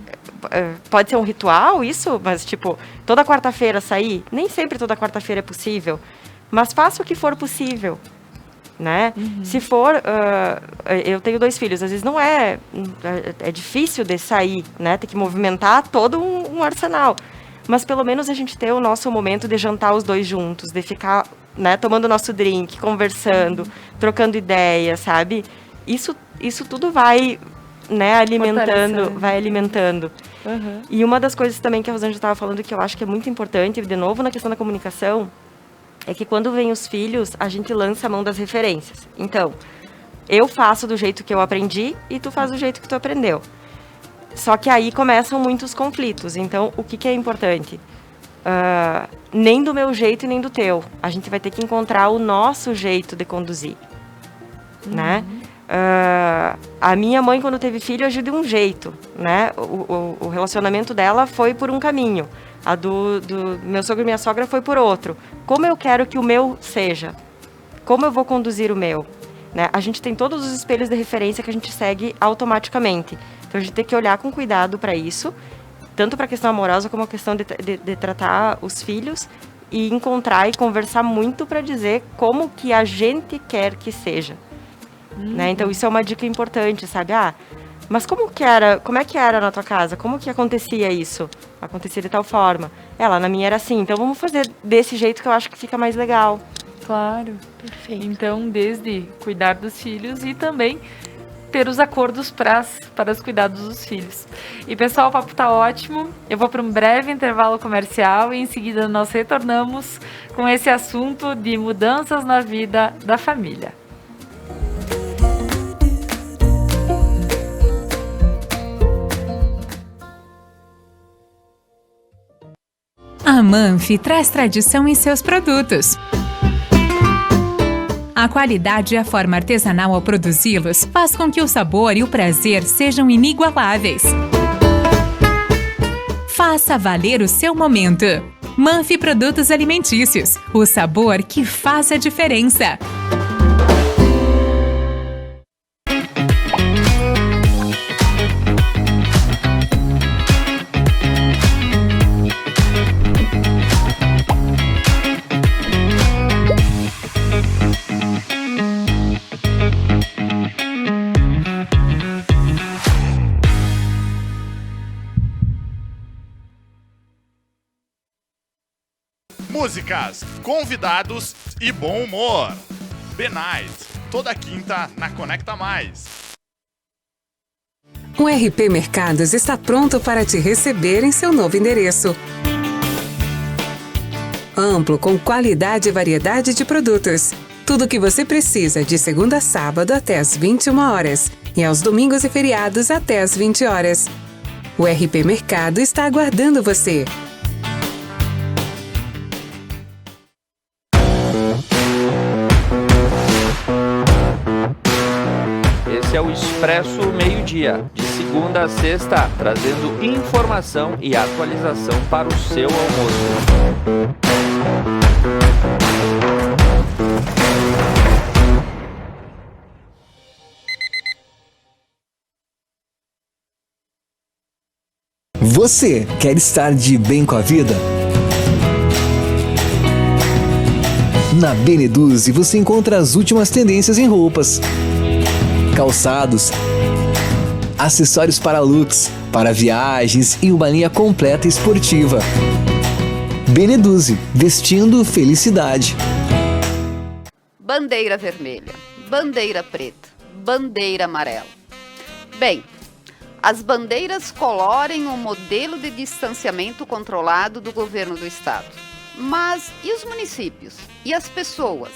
pode ser um ritual isso, mas tipo, toda quarta-feira sair, nem sempre toda quarta-feira é possível, mas faça o que for possível, né? Se for, eu tenho 2 filhos, às vezes não é difícil de sair, né? Tem que movimentar todo um arsenal, mas pelo menos a gente ter o nosso momento de jantar os 2 juntos, de ficar, né, tomando o nosso drink, conversando, trocando ideias, sabe? Isso tudo vai, né, alimentando. E uma das coisas também que a Rosângela estava falando que eu acho que é muito importante, de novo na questão da comunicação, é que quando vem os filhos, a gente lança a mão das referências. Então, eu faço do jeito que eu aprendi e tu faz do jeito que tu aprendeu. Só que aí começam muitos conflitos. Então, o que é importante? Nem do meu jeito e nem do teu. A gente vai ter que encontrar o nosso jeito de conduzir, né? A minha mãe, quando teve filho, agiu de um jeito, né? O relacionamento dela foi por um caminho. A do meu sogro e minha sogra foi por outro. Como eu quero que o meu seja? Como eu vou conduzir o meu? Né? A gente tem todos os espelhos de referência que a gente segue automaticamente. Então, a gente tem que olhar com cuidado para isso, tanto para a questão amorosa como a questão de tratar os filhos e encontrar e conversar muito para dizer como que a gente quer que seja. Né? Então, isso é uma dica importante, sabe? Mas como é que era na tua casa? Como que acontecia isso? Acontecia de tal forma. Lá na minha era assim, então vamos fazer desse jeito que eu acho que fica mais legal. Claro. Perfeito. Então, desde cuidar dos filhos e também ter os acordos para os cuidados dos filhos. E pessoal, o papo tá ótimo. Eu vou para um breve intervalo comercial e em seguida nós retornamos com esse assunto de mudanças na vida da família. A Manfi traz tradição em seus produtos. A qualidade e a forma artesanal ao produzi-los faz com que o sabor e o prazer sejam inigualáveis. Faça valer o seu momento. Manfi Produtos Alimentícios, o sabor que faz a diferença. Músicas, convidados e bom humor. The Night, toda quinta na Conecta Mais. O RP Mercados está pronto para te receber em seu novo endereço. Amplo, com qualidade e variedade de produtos. Tudo o que você precisa de segunda a sábado até às 21 horas e aos domingos e feriados até às 20 horas. O RP Mercado está aguardando você. Esse é o Expresso Meio-Dia, de segunda a sexta, trazendo informação e atualização para o seu almoço. Você quer estar de bem com a vida? Na Beneduze você encontra as últimas tendências em roupas, calçados, acessórios para looks, para viagens e uma linha completa esportiva. Beneduze, vestindo felicidade. Bandeira vermelha, bandeira preta, bandeira amarela. Bem, as bandeiras colorem o modelo de distanciamento controlado do governo do estado. Mas e os municípios? E as pessoas?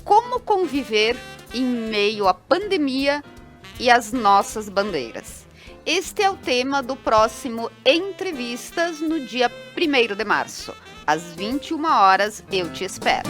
Como conviver em meio à pandemia e às nossas bandeiras? Este é o tema do próximo Entrevistas no dia 1º de março. Às 21 horas, eu te espero.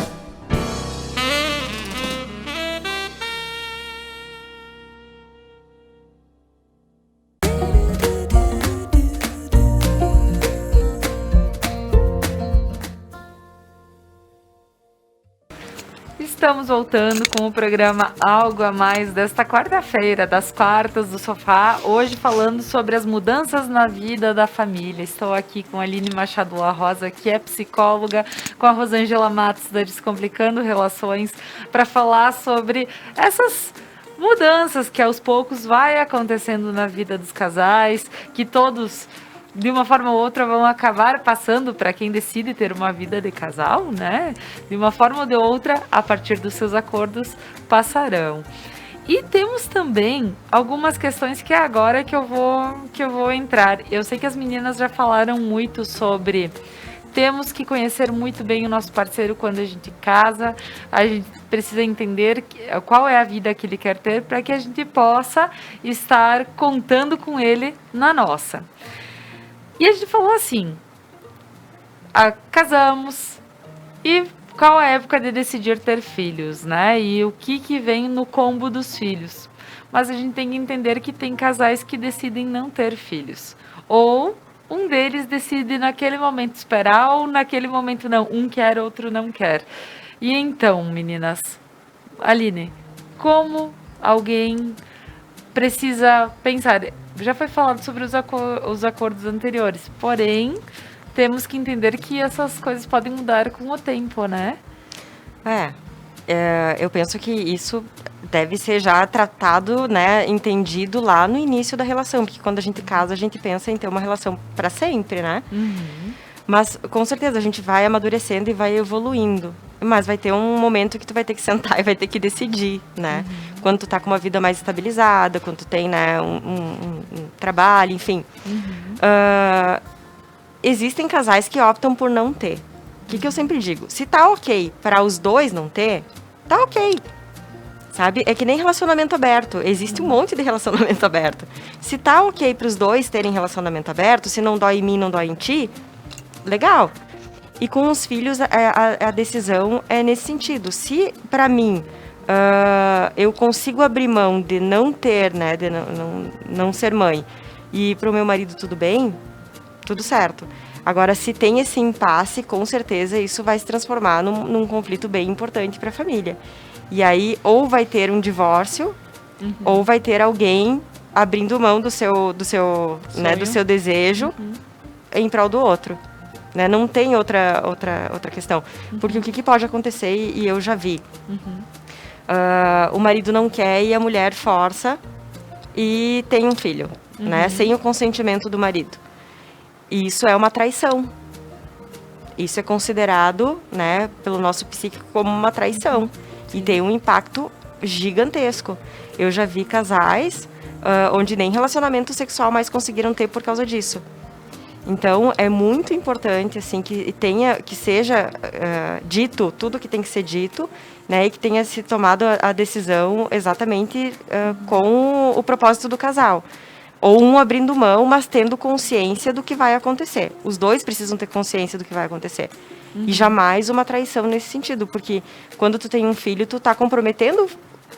Estamos voltando com o programa Algo a Mais desta quarta-feira, das quartas do sofá, hoje falando sobre as mudanças na vida da família. Estou aqui com a Aline Machado La Rosa, que é psicóloga, com a Rosângela Matos da Descomplicando Relações, para falar sobre essas mudanças que aos poucos vai acontecendo na vida dos casais, que todos, de uma forma ou outra, vão acabar passando para quem decide ter uma vida de casal, né? De uma forma ou de outra, a partir dos seus acordos, passarão. E temos também algumas questões que é agora que eu vou entrar. Eu sei que as meninas já falaram muito sobre... Temos que conhecer muito bem o nosso parceiro quando a gente casa. A gente precisa entender qual é a vida que ele quer ter para que a gente possa estar contando com ele na nossa. E a gente falou assim, casamos, e qual é a época de decidir ter filhos, né? E o que vem no combo dos filhos. Mas a gente tem que entender que tem casais que decidem não ter filhos. Ou um deles decide naquele momento esperar, ou naquele momento não. Um quer, outro não quer. E então, meninas, Aline, como alguém precisa pensar... Já foi falado sobre os acordos anteriores, porém, temos que entender que essas coisas podem mudar com o tempo, né? Eu penso que isso deve ser já tratado, né, entendido lá no início da relação, porque quando a gente casa, a gente pensa em ter uma relação para sempre, né? Uhum. Mas, com certeza, a gente vai amadurecendo e vai evoluindo. Mas vai ter um momento que tu vai ter que sentar e vai ter que decidir, né? Uhum. Quando tu tá com uma vida mais estabilizada, quando tu tem, né, um trabalho, enfim. Uhum. Existem casais que optam por não ter. O que eu sempre digo? Se tá ok para os dois não ter, tá ok. Sabe? É que nem relacionamento aberto. Existe um monte de relacionamento aberto. Se tá ok para os dois terem relacionamento aberto, se não dói em mim, não dói em ti, legal. E com os filhos, a decisão é nesse sentido. Se, para mim, eu consigo abrir mão de não ter, né, de não ser mãe, e para o meu marido tudo bem, tudo certo. Agora, se tem esse impasse, com certeza isso vai se transformar num conflito bem importante para a família. E aí, ou vai ter um divórcio, uhum, ou vai ter alguém abrindo mão do seu desejo, uhum, em prol do outro. Né? Não tem outra questão. Uhum. Porque o que pode acontecer, e eu já vi, uhum, o marido não quer e a mulher força e tem um filho, uhum, né? Sem o consentimento do marido. E isso é uma traição. Isso é considerado, né, pelo nosso psíquico como uma traição. Uhum. E tem um impacto gigantesco. Eu já vi casais onde nem relacionamento sexual mais conseguiram ter por causa disso. Então, é muito importante, assim, que seja dito tudo que tem que ser dito, né, e que tenha se tomado a decisão exatamente com o propósito do casal. Ou um abrindo mão, mas tendo consciência do que vai acontecer. Os dois precisam ter consciência do que vai acontecer. Uhum. E jamais uma traição nesse sentido, porque quando tu tem um filho, tu tá comprometendo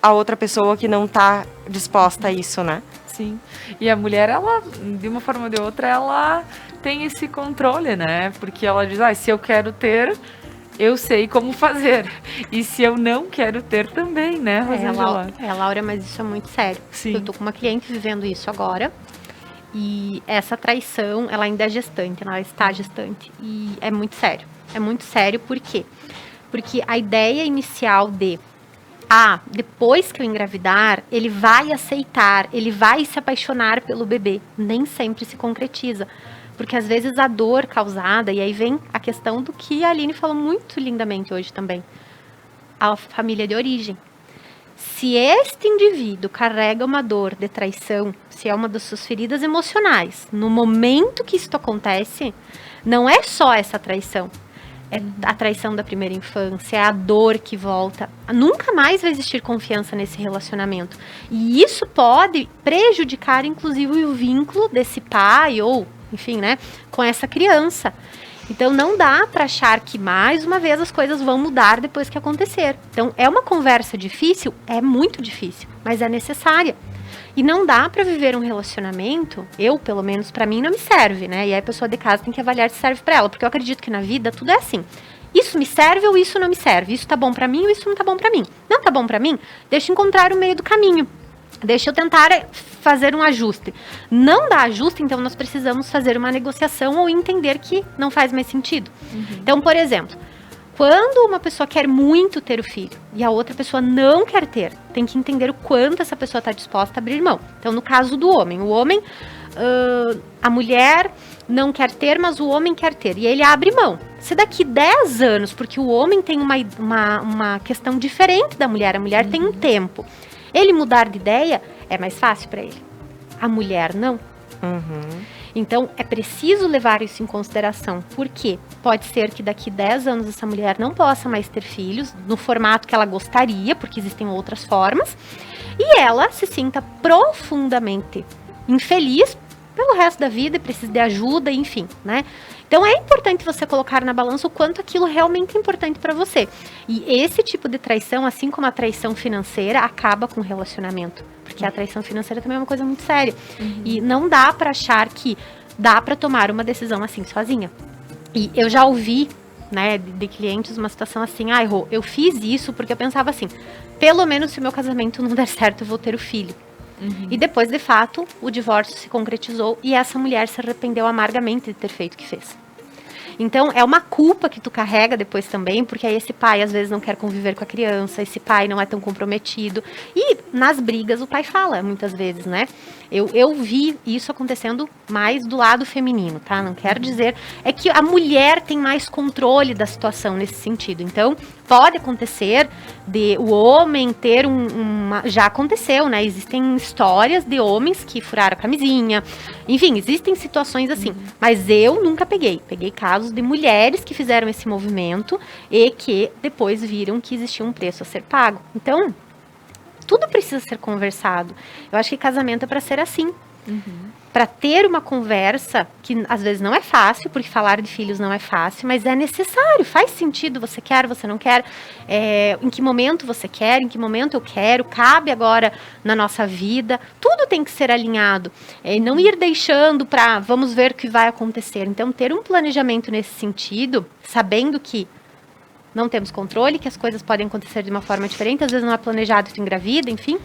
a outra pessoa que não tá disposta a isso, né? Sim. E a mulher, ela, de uma forma ou de outra, ela tem esse controle, né? Porque ela diz, se eu quero ter, eu sei como fazer. E se eu não quero ter também, né, Rosângela? Laura, mas isso é muito sério. Sim. Eu tô com uma cliente vivendo isso agora. E essa traição, ela ainda é gestante, ela está gestante. E é muito sério. É muito sério, por quê? Porque a ideia inicial depois que eu engravidar, ele vai aceitar, ele vai se apaixonar pelo bebê. Nem sempre se concretiza. Porque às vezes a dor causada, e aí vem a questão do que a Aline falou muito lindamente hoje também, a família de origem. Se este indivíduo carrega uma dor de traição, se é uma das suas feridas emocionais, no momento que isso acontece, não é só essa traição. É a traição da primeira infância, é a dor que volta. Nunca mais vai existir confiança nesse relacionamento. E isso pode prejudicar, inclusive, o vínculo desse pai ou, enfim, né, com essa criança. Então, não dá para achar que, mais uma vez, as coisas vão mudar depois que acontecer. Então, é uma conversa difícil? É muito difícil, mas é necessária. E não dá para viver um relacionamento, pelo menos, para mim, não me serve, né? E aí a pessoa de casa tem que avaliar se serve para ela, porque eu acredito que na vida tudo é assim. Isso me serve ou isso não me serve? Isso tá bom pra mim ou isso não tá bom pra mim? Não tá bom pra mim? Deixa eu encontrar o meio do caminho. Deixa eu tentar fazer um ajuste. Não dá ajuste, então nós precisamos fazer uma negociação ou entender que não faz mais sentido. Então, por exemplo, quando uma pessoa quer muito ter o filho e a outra pessoa não quer ter, tem que entender o quanto essa pessoa está disposta a abrir mão. Então, no caso do homem, a mulher não quer ter, mas o homem quer ter. E ele abre mão. Se daqui 10 anos, porque o homem tem uma questão diferente da mulher, a mulher tem um tempo. Ele mudar de ideia é mais fácil para ele. A mulher não. Então, é preciso levar isso em consideração. Porque pode ser que daqui 10 anos essa mulher não possa mais ter filhos no formato que ela gostaria, porque existem outras formas. E ela se sinta profundamente infeliz pelo resto da vida, precisa de ajuda, enfim, né? Então é importante você colocar na balança o quanto aquilo realmente é importante para você. E esse tipo de traição, assim como a traição financeira, acaba com o relacionamento. Porque a traição financeira também é uma coisa muito séria. E não dá para achar que dá para tomar uma decisão assim sozinha. E eu já ouvi, né, de clientes uma situação assim, Rô, eu fiz isso porque eu pensava assim, pelo menos se o meu casamento não der certo, eu vou ter o filho. E depois, de fato, o divórcio se concretizou e essa mulher se arrependeu amargamente de ter feito o que fez. Então, é uma culpa que tu carrega depois também, porque aí esse pai, às vezes, não quer conviver com a criança, esse pai não é tão comprometido. E nas brigas, o pai fala, muitas vezes, né? Eu vi isso acontecendo mais do lado feminino, tá? Não quero dizer... É que a mulher tem mais controle da situação nesse sentido. Então, pode acontecer de o homem ter já aconteceu, né? Existem histórias de homens que furaram a camisinha. Enfim, existem situações assim. Mas eu nunca peguei. Peguei casos de mulheres que fizeram esse movimento e que depois viram que existia um preço a ser pago. Então, tudo precisa ser conversado. Eu acho que casamento é para ser assim. Para ter uma conversa, que às vezes não é fácil, porque falar de filhos não é fácil, mas é necessário, faz sentido, você quer, você não quer, em que momento você quer, em que momento eu quero, cabe agora na nossa vida, tudo tem que ser alinhado, não ir deixando para vamos ver o que vai acontecer. Então, ter um planejamento nesse sentido, sabendo que não temos controle, que as coisas podem acontecer de uma forma diferente, às vezes não é planejado, tu engravida, enfim,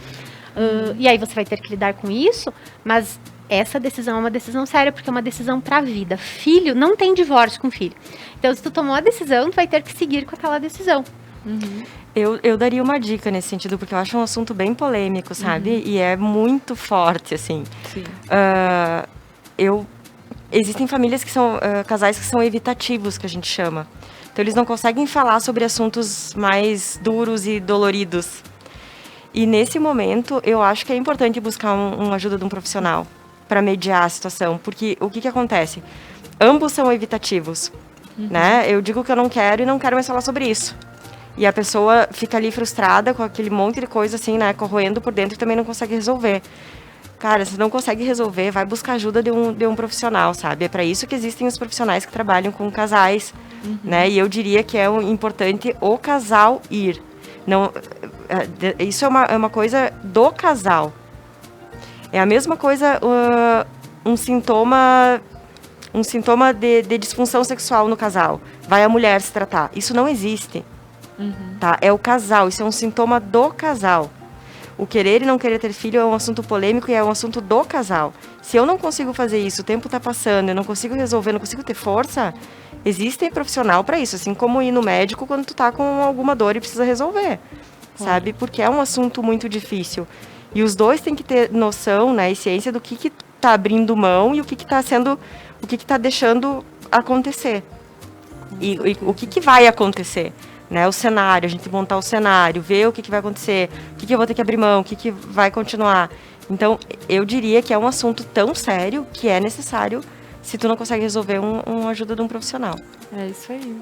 e aí você vai ter que lidar com isso, mas essa decisão é uma decisão séria, porque é uma decisão para a vida. Filho, não tem divórcio com filho. Então, se tu tomou a decisão, tu vai ter que seguir com aquela decisão. Eu daria uma dica nesse sentido, porque eu acho um assunto bem polêmico, sabe? E é muito forte, assim. Sim. Existem famílias que são, casais que são evitativos, que a gente chama. Então, eles não conseguem falar sobre assuntos mais duros e doloridos. E nesse momento, eu acho que é importante buscar uma ajuda de um profissional para mediar a situação, porque o que acontece? Ambos são evitativos, né? Eu digo que eu não quero e não quero mais falar sobre isso. E a pessoa fica ali frustrada com aquele monte de coisa assim, né, corroendo por dentro e também não consegue resolver. Cara, se não consegue resolver, vai buscar ajuda de um profissional, sabe? É para isso que existem os profissionais que trabalham com casais, né? E eu diria que é importante o casal ir. Não, isso é uma coisa do casal. É a mesma coisa, um sintoma de disfunção sexual no casal. Vai a mulher se tratar. Isso não existe. Tá? É o casal, isso é um sintoma do casal. O querer e não querer ter filho é um assunto polêmico e é um assunto do casal. Se eu não consigo fazer isso, o tempo está passando, eu não consigo resolver, não consigo ter força, existe profissional para isso. Assim como ir no médico quando tu tá com alguma dor e precisa resolver. Sabe? Porque é um assunto muito difícil. E os dois têm que ter noção, né, e ciência do que tá abrindo mão e o que tá sendo, o que tá deixando acontecer. E o que vai acontecer, né? O cenário, a gente montar o cenário, ver o que vai acontecer, o que eu vou ter que abrir mão, o que vai continuar. Então, eu diria que é um assunto tão sério que é necessário, se tu não consegue resolver, uma ajuda de um profissional. É isso aí.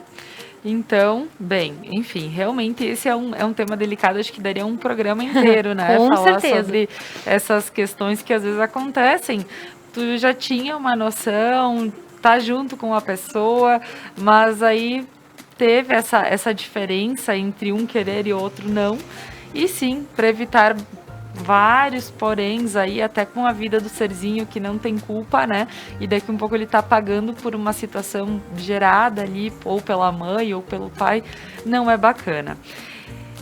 Então, bem, enfim, realmente esse é um tema delicado, acho que daria um programa inteiro, né? Com Falar certeza. sobre essas questões que às vezes acontecem. Tu já tinha uma noção, tá junto com a pessoa, mas aí teve essa diferença entre um querer e outro não. E sim, para evitar vários poréns aí, até com a vida do serzinho que não tem culpa, né? E daqui um pouco ele tá pagando por uma situação gerada ali, ou pela mãe, ou pelo pai, não é bacana.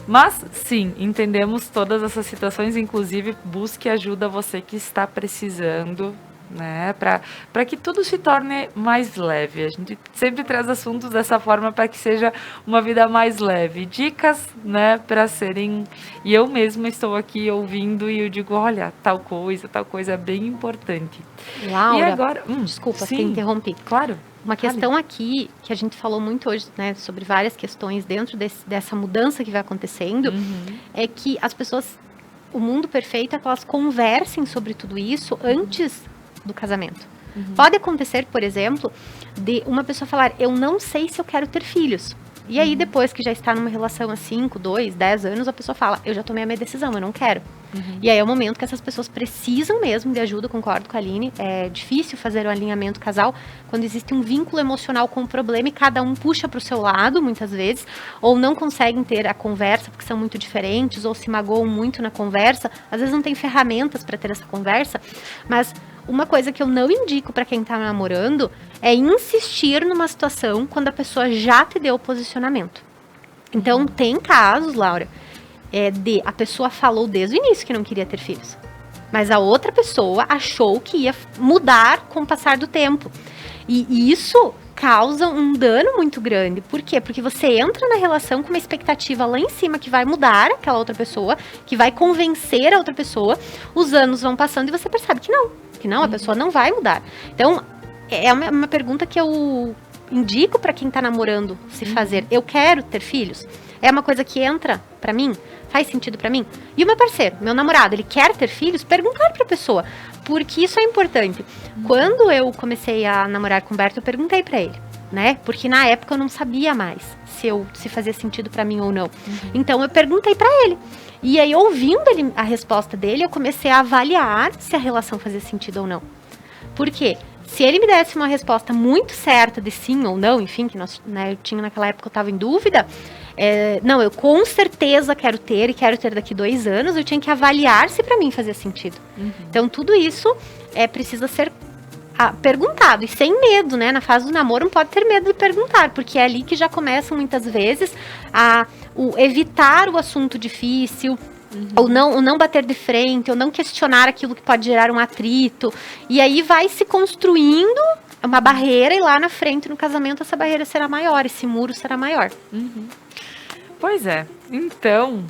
Mas, sim, entendemos todas essas situações, inclusive busque ajuda você que está precisando, né, para que tudo se torne mais leve. A gente sempre traz assuntos dessa forma para que seja uma vida mais leve. Dicas, né, para serem... E eu mesma estou aqui ouvindo e eu digo, olha, tal coisa é bem importante. Laura, e agora, desculpa, sim, que interrompi. Claro. Uma questão aqui, que a gente falou muito hoje, né, sobre várias questões dentro dessa mudança que vai acontecendo, é que as pessoas, o mundo perfeito é que elas conversem sobre tudo isso antes do casamento. Pode acontecer, por exemplo, de uma pessoa falar, eu não sei se eu quero ter filhos. E aí, depois que já está numa relação há 5, 2, 10 anos, a pessoa fala, eu já tomei a minha decisão, eu não quero. E aí é o momento que essas pessoas precisam mesmo de ajuda, concordo com a Aline. É difícil fazer o alinhamento casal quando existe um vínculo emocional com o problema e cada um puxa para o seu lado, muitas vezes, ou não conseguem ter a conversa porque são muito diferentes, ou se magoam muito na conversa. Às vezes não tem ferramentas para ter essa conversa, mas uma coisa que eu não indico para quem está namorando é insistir numa situação quando a pessoa já te deu o posicionamento. Então, tem casos, Laura, a pessoa falou desde o início que não queria ter filhos, mas a outra pessoa achou que ia mudar com o passar do tempo. E isso causa um dano muito grande. Por quê? Porque você entra na relação com uma expectativa lá em cima que vai mudar aquela outra pessoa, que vai convencer a outra pessoa, os anos vão passando e você percebe que não, a pessoa não vai mudar. Então, é uma pergunta que eu indico para quem tá namorando se fazer. Eu quero ter filhos? É uma coisa que entra para mim? Faz sentido para mim? E o meu parceiro, meu namorado, ele quer ter filhos? Perguntar pra pessoa, porque isso é importante. Quando eu comecei a namorar com o Berto, eu perguntei para ele, né? Porque na época eu não sabia mais se fazia sentido para mim ou não. Então eu perguntei para ele. E aí, ouvindo a resposta dele, eu comecei a avaliar se a relação fazia sentido ou não. Por quê? Se ele me desse uma resposta muito certa de sim ou não, enfim, que eu tinha naquela época, eu estava em dúvida, não, eu com certeza quero ter e quero ter daqui 2 anos, eu tinha que avaliar se para mim fazia sentido. Então, tudo isso precisa ser perguntado, e sem medo, né? Na fase do namoro não pode ter medo de perguntar, porque é ali que já começam muitas vezes a evitar o assunto difícil, ou não bater de frente, ou não questionar aquilo que pode gerar um atrito, e aí vai se construindo uma barreira, e lá na frente no casamento essa barreira será maior, esse muro será maior. Pois é, então,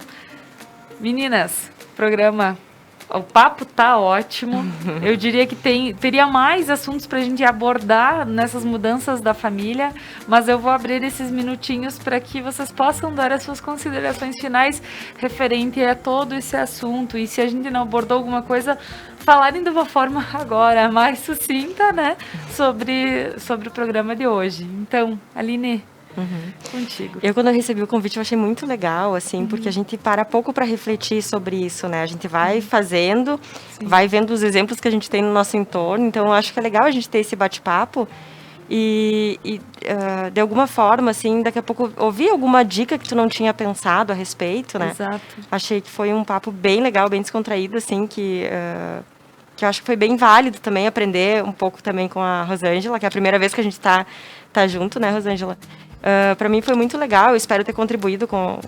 meninas, o papo tá ótimo. Eu diria que teria mais assuntos pra gente abordar nessas mudanças da família, mas eu vou abrir esses minutinhos para que vocês possam dar as suas considerações finais referente a todo esse assunto. E se a gente não abordou alguma coisa, falarem de uma forma agora mais sucinta, né, sobre o programa de hoje. Então, Aline, contigo. Eu, quando eu recebi o convite, eu achei muito legal, assim, porque a gente para pouco para refletir sobre isso, né? A gente vai fazendo, vai vendo os exemplos que a gente tem no nosso entorno, então eu acho que é legal a gente ter esse bate-papo e de alguma forma, assim, daqui a pouco ouvir alguma dica que tu não tinha pensado a respeito, né? Exato. Achei que foi um papo bem legal, bem descontraído, assim, que eu acho que foi bem válido também aprender um pouco também com a Rosângela, que é a primeira vez que a gente tá junto, né, Rosângela? Para mim foi muito legal, eu espero ter contribuído com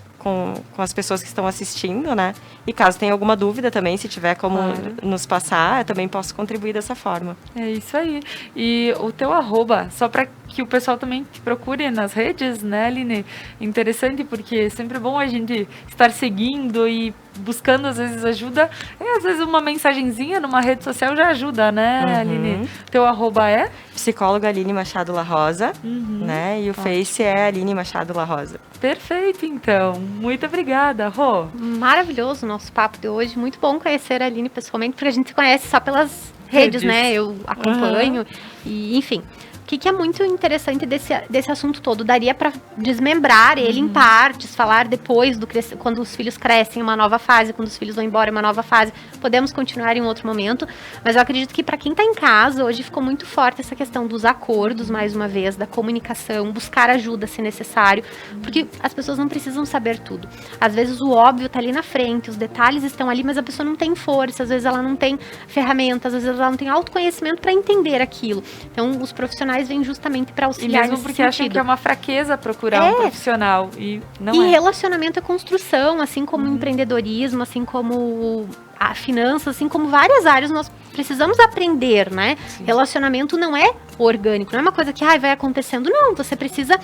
as pessoas que estão assistindo, né? E caso tenha alguma dúvida também, se tiver como nos passar, eu também posso contribuir dessa forma. É isso aí. E o teu @, só para que o pessoal também te procure nas redes, né, Aline? Interessante, porque é sempre bom a gente estar seguindo e buscando, às vezes, ajuda. Às vezes uma mensagenzinha numa rede social já ajuda, né, Aline? Teu @ é? Psicóloga Aline Machado La Rosa, né? E o Face é Aline Machado La Rosa. Perfeito, então. Muito obrigada, Rô. Maravilhoso o nosso papo de hoje. Muito bom conhecer a Aline pessoalmente, porque a gente se conhece só pelas redes, né? Eu acompanho. E, enfim, que é muito interessante desse assunto todo? Daria para desmembrar ele em partes, falar depois, quando os filhos crescem, uma nova fase, quando os filhos vão embora, uma nova fase. Podemos continuar em outro momento, mas eu acredito que para quem está em casa, hoje ficou muito forte essa questão dos acordos, mais uma vez, da comunicação, buscar ajuda se necessário, porque as pessoas não precisam saber tudo. Às vezes o óbvio está ali na frente, os detalhes estão ali, mas a pessoa não tem força, às vezes ela não tem ferramentas, às vezes ela não tem autoconhecimento para entender aquilo. Então, os profissionais vêm justamente para auxiliar nesse sentido. E mesmo porque acham que é uma fraqueza procurar um profissional, e não é. E relacionamento é construção, assim como empreendedorismo, assim como a finanças, assim como várias áreas, nós precisamos aprender, né? Sim. Relacionamento não é orgânico, não é uma coisa que vai acontecendo, não. Você precisa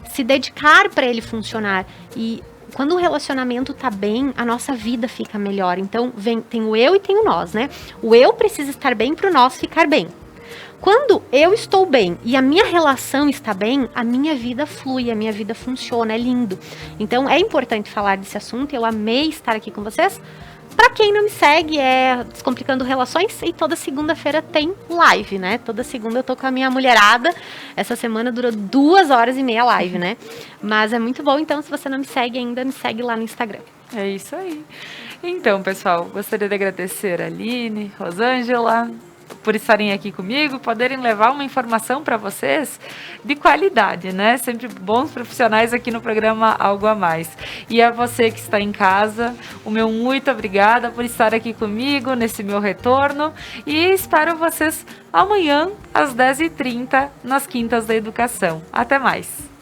se dedicar para ele funcionar. E quando o relacionamento tá bem, a nossa vida fica melhor. Então, tem o eu e tem o nós, né? O eu precisa estar bem para o nós ficar bem. Quando eu estou bem e a minha relação está bem, a minha vida flui, a minha vida funciona, é lindo. Então, é importante falar desse assunto. Eu amei estar aqui com vocês. Para quem não me segue, é Descomplicando Relações, e toda segunda-feira tem live, né? Toda segunda eu tô com a minha mulherada. Essa semana durou 2h30 a live, né? Mas é muito bom, então se você não me segue ainda, me segue lá no Instagram. É isso aí. Então, pessoal, gostaria de agradecer a Aline, Rosângela, por estarem aqui comigo, poderem levar uma informação para vocês de qualidade, né? Sempre bons profissionais aqui no programa Algo a Mais. E a você que está em casa, o meu muito obrigada por estar aqui comigo nesse meu retorno, e espero vocês amanhã às 10h30 nas Quintas da Educação. Até mais!